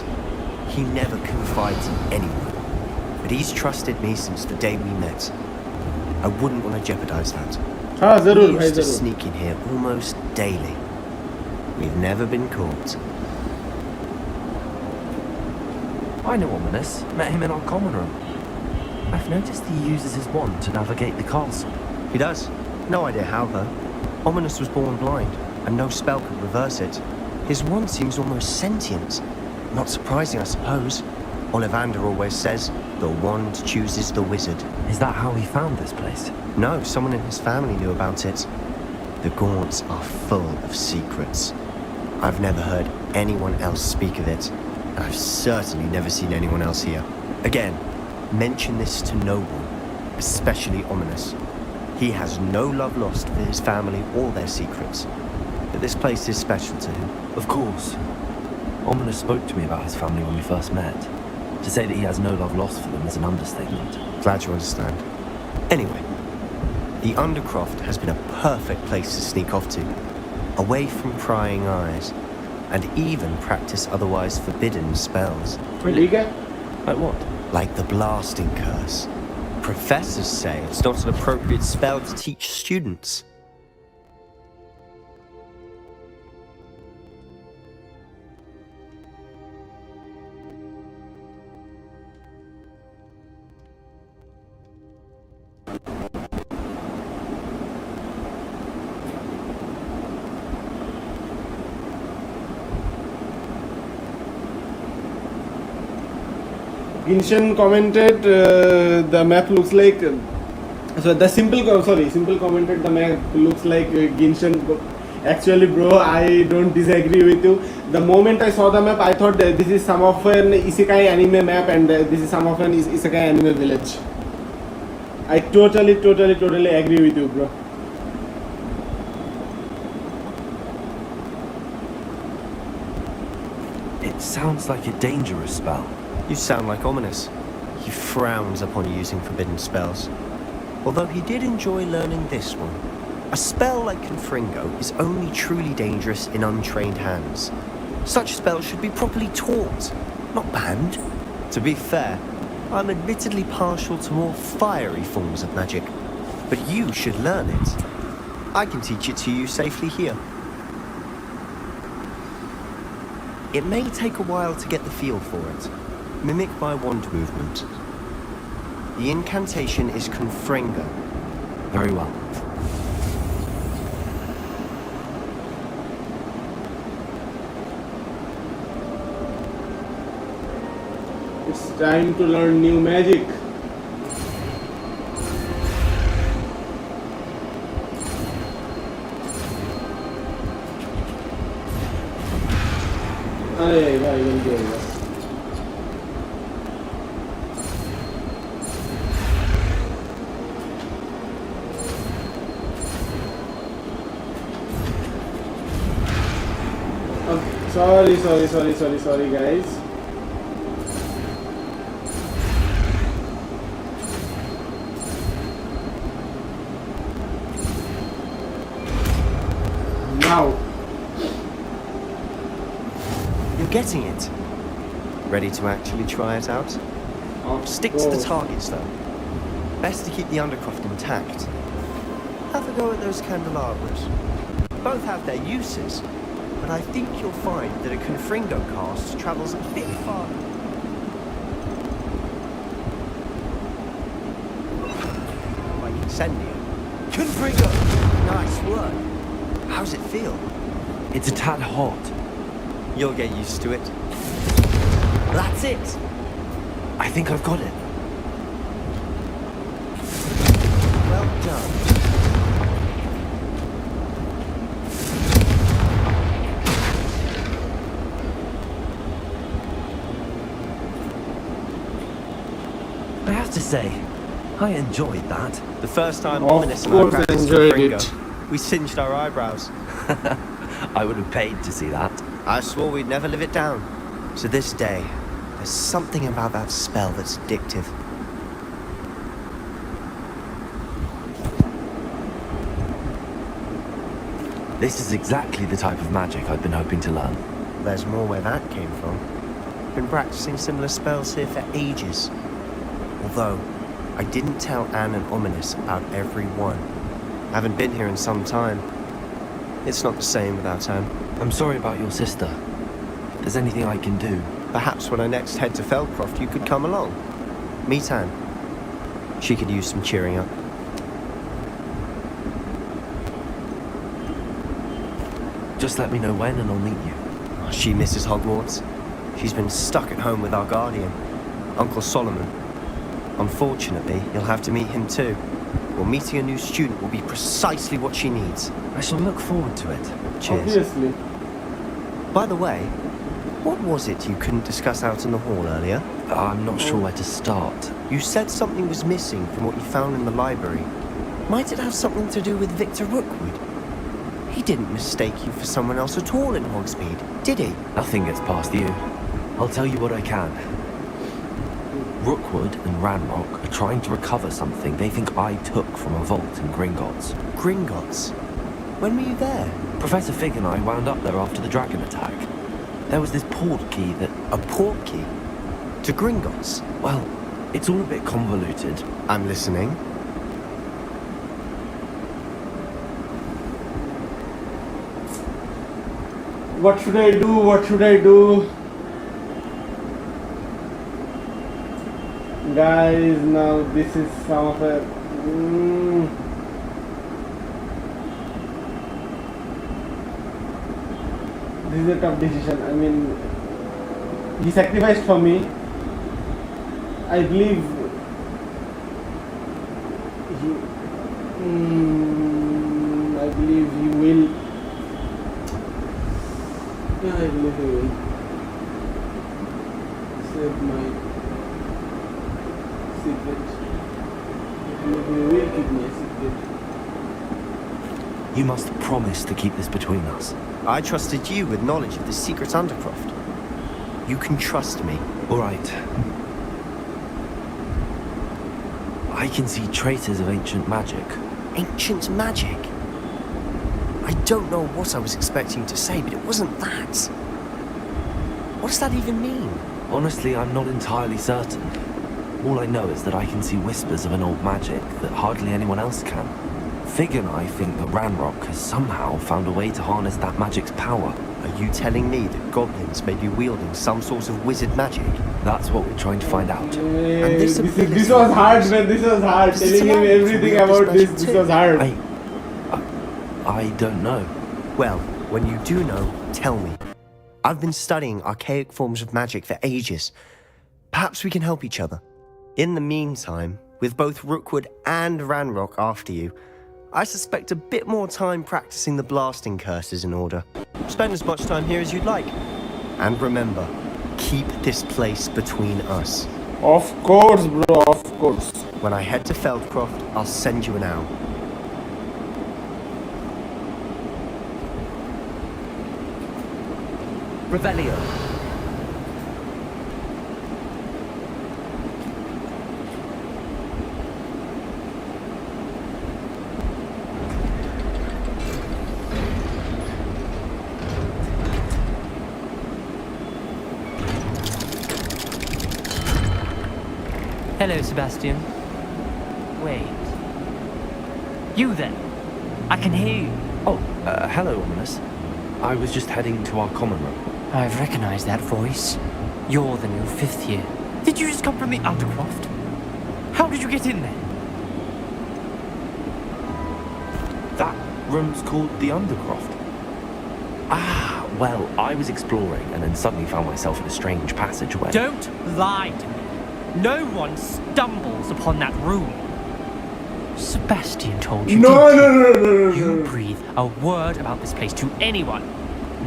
He never confides in anyone. But he's trusted me since the day we met. I wouldn't want to jeopardize that. हाँ जरूर We भाई used to जरूर. sneak in here almost daily. We've never been caught. I know Ominous. Met him in our common room. I've noticed he uses his wand to navigate the castle. He does. No idea how, though. Ominous was born blind, and no spell could reverse it. His wand seems almost sentient. Not surprising, I suppose. Ollivander always says, the wand chooses the wizard. Is that how he found this place? No, someone in his family knew about it. The Gaunts are full of secrets. I've never heard anyone else speak of it. I've certainly never seen anyone else here. Again, mention this to no one, especially Ominous. He has no love lost for his family or their secrets. But this place is special to him. Of course. Ominous spoke to me about his family when we first met. To say that he has no love lost for them is an understatement. Glad you understand. Anyway, the Undercroft has been a perfect place to sneak off to, away from prying eyes, and even practice otherwise forbidden spells. Really? Like what? Like the blasting curse. Professors say it's not an appropriate spell to teach students. Ginshan commented the map looks like simple commented the map looks like Ginshan. Actually bro, I don't disagree with you. The moment I saw the map I thought that this is some of an isekai anime map and this is some of an isekai anime village. I totally agree with you bro. It sounds like a dangerous spell. You sound like Ominous. He frowns upon using forbidden spells. Although he did enjoy learning this one. A spell like Confringo is only truly dangerous in untrained hands. Such spells should be properly taught, not banned. To be fair, I'm admittedly partial to more fiery forms of magic, but you should learn it. I can teach it to you safely here. It may take a while to get the feel for it. Mimic my wand movement. The incantation is Confringo. Very well. It's time to learn new magic. अरे भाई जल्दी होगा. Sorry guys. Now. You're getting it. Ready to actually try it out? Stick to the targets though. Best to keep the Undercroft intact. Have a go at those candelabras. Both have their uses, but I think you'll find that a Confringo cast travels a bit farther. Like Incendio. Confringo! Nice work. How's it feel? It's a tad hot. You'll get used to it. That's it! I think I've got it. Well done. to say, I enjoyed that. The first time Of Ominous and I course I practiced enjoyed Ringo, it. we singed our eyebrows. I would have paid to see that. I swore we'd never live it down. To this day, there's something about that spell that's addictive. This is exactly the type of magic I've been hoping to learn. There's more where that came from. Been practicing similar spells here for ages. Although, I didn't tell Anne and Ominous about every one. Haven't been here in some time. It's not the same without Anne. I'm sorry about your sister. If there's anything I can do. Perhaps when I next head to Feldcroft, you could come along. Meet Anne. She could use some cheering up. Just let me know when and I'll meet you. She misses Hogwarts. She's been stuck at home with our guardian, Uncle Solomon. Unfortunately, you'll have to meet him too. Well, meeting a new student will be precisely what she needs. I shall look forward to it. Cheers. Obviously. By the way, what was it you couldn't discuss out in the hall earlier? I'm not sure where to start. You said something was missing from what you found in the library. Might it have something to do with Victor Rookwood? He didn't mistake you for someone else at all in Hogsmeade, did he? Nothing gets past you. I'll tell you what I can. Rookwood and Ranrock are trying to recover something they think I took from a vault in Gringotts. Gringotts? When were you there? Professor Fig and I wound up there after the dragon attack. There was this port key that... A port key? To Gringotts? Well, it's all a bit convoluted. I'm listening. What should I do? What should I do? Guys, now this is some of a... This is a tough decision. I mean, he sacrificed for me. I believe he... I believe he will... Yeah, I believe he will save my secret. I believe he will keep my secret. You must promise to keep this between us. I trusted you with knowledge of the secret Undercroft. You can trust me. All right. I can see traces of ancient magic. Ancient magic? I don't know what I was expecting to say, but it wasn't that. What does that even mean? Honestly, I'm not entirely certain. All I know is that I can see whispers of an old magic that hardly anyone else can. Fig and I think that Ranrock has somehow found a way to harness that magic's power. Are you telling me that goblins may be wielding some sort of wizard magic? That's what we're trying to find out. Hey, this was hard, man. This was hard. Telling him everything about this was hard. I don't know. Well, when you do know, tell me. I've been studying archaic forms of magic for ages. Perhaps we can help each other. In the meantime, with both Rookwood and Ranrock after you, I suspect a bit more time practicing the blasting curse is in order. Spend as much time here as you'd like. And remember, keep this place between us. Of course, bro, of course. When I head to Feldcroft, I'll send you an owl. Revelio. Hello, Sebastian. Wait. You then? I can hear you. Oh, hello, Ominous. I was just heading to our common room. I've recognized that voice. You're the new 5th year. Did you just come from the Undercroft? How did you get in there? That room's called the Undercroft. Ah, well, I was exploring and then suddenly found myself in a strange passageway. Don't lie to me. No one stumbles upon that room. Sebastian told you. No. You breathe a word about this place to anyone.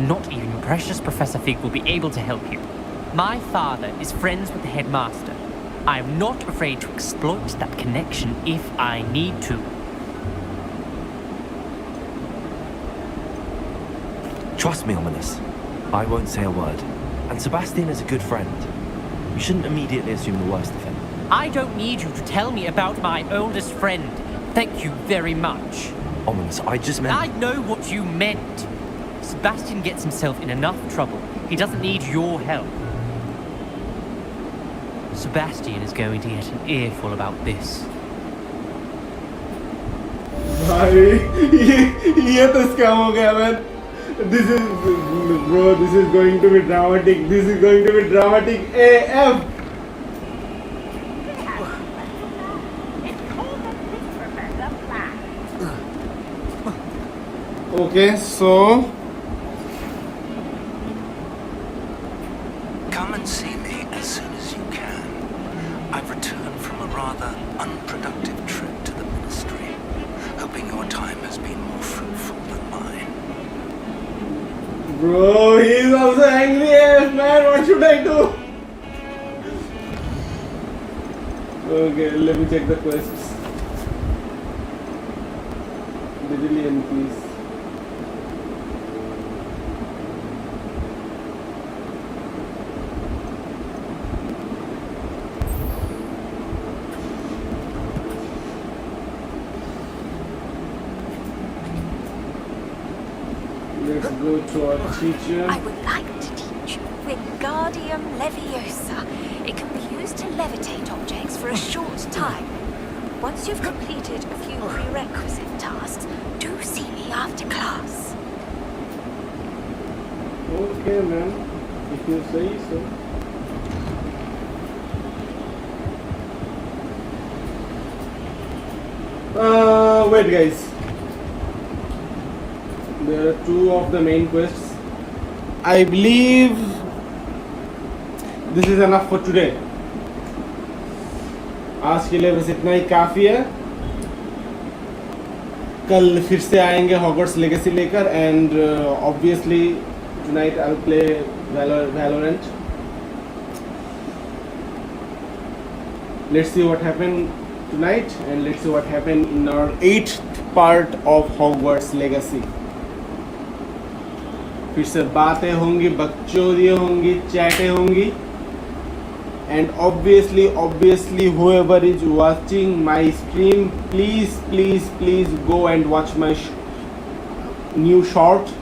Not even precious Professor Fig will be able to help you. My father is friends with the headmaster. I'm not afraid to exploit that connection if I need to. Trust me, Ominous. I won't say a word. And Sebastian is a good friend. You shouldn't immediately assume the worst of him. I don't need you to tell me about my oldest friend. Thank you very much. Ominous, I just meant... I know what you meant. Sebastian gets himself in enough trouble. He doesn't need your help. Sebastian is going to get an earful about this. ये तो scam हो गया man. This is, bro, this is going to be dramatic. This is going to be dramatic AF. Okay, so come and see me as soon as you can. I've returned from a rather unproductive trip to the ministry, hoping your time has been more fruitful than mine. bro, he's also angry AF man. What should I do? Okay, let me check the quests. Digitally, please. Let's go to our teacher. I would like to teach you Wingardium Leviosa. It can be used to levitate objects for a short time. Once you've completed a few prerequisite tasks, do see me after class. Okay, man. If you say so. Wait, guys. There are two of the main quests. I believe this is enough for today. आज के लिए बस इतना ही काफ़ी है. कल फिर से आएंगे हॉगवर्ट्स लेगेसी लेकर and obviously tonight I'll play Valorant. Let's see what happened tonight and let's see what happened in our 8th part of Hogwarts Legacy. फिर से बातें होंगी, बकचोदियाँ होंगी, चैटें होंगी. And obviously whoever is watching my stream, please go and watch my new short.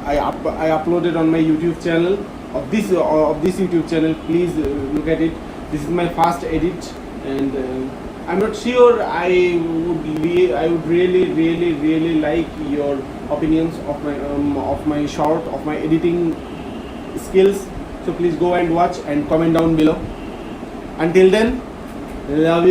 I uploaded on my YouTube channel of this YouTube channel. Please look at it. This is my first edit and I'm not sure. I would really like your opinions of my short, of my editing skills. So please go and watch and comment down below. Until then, love you.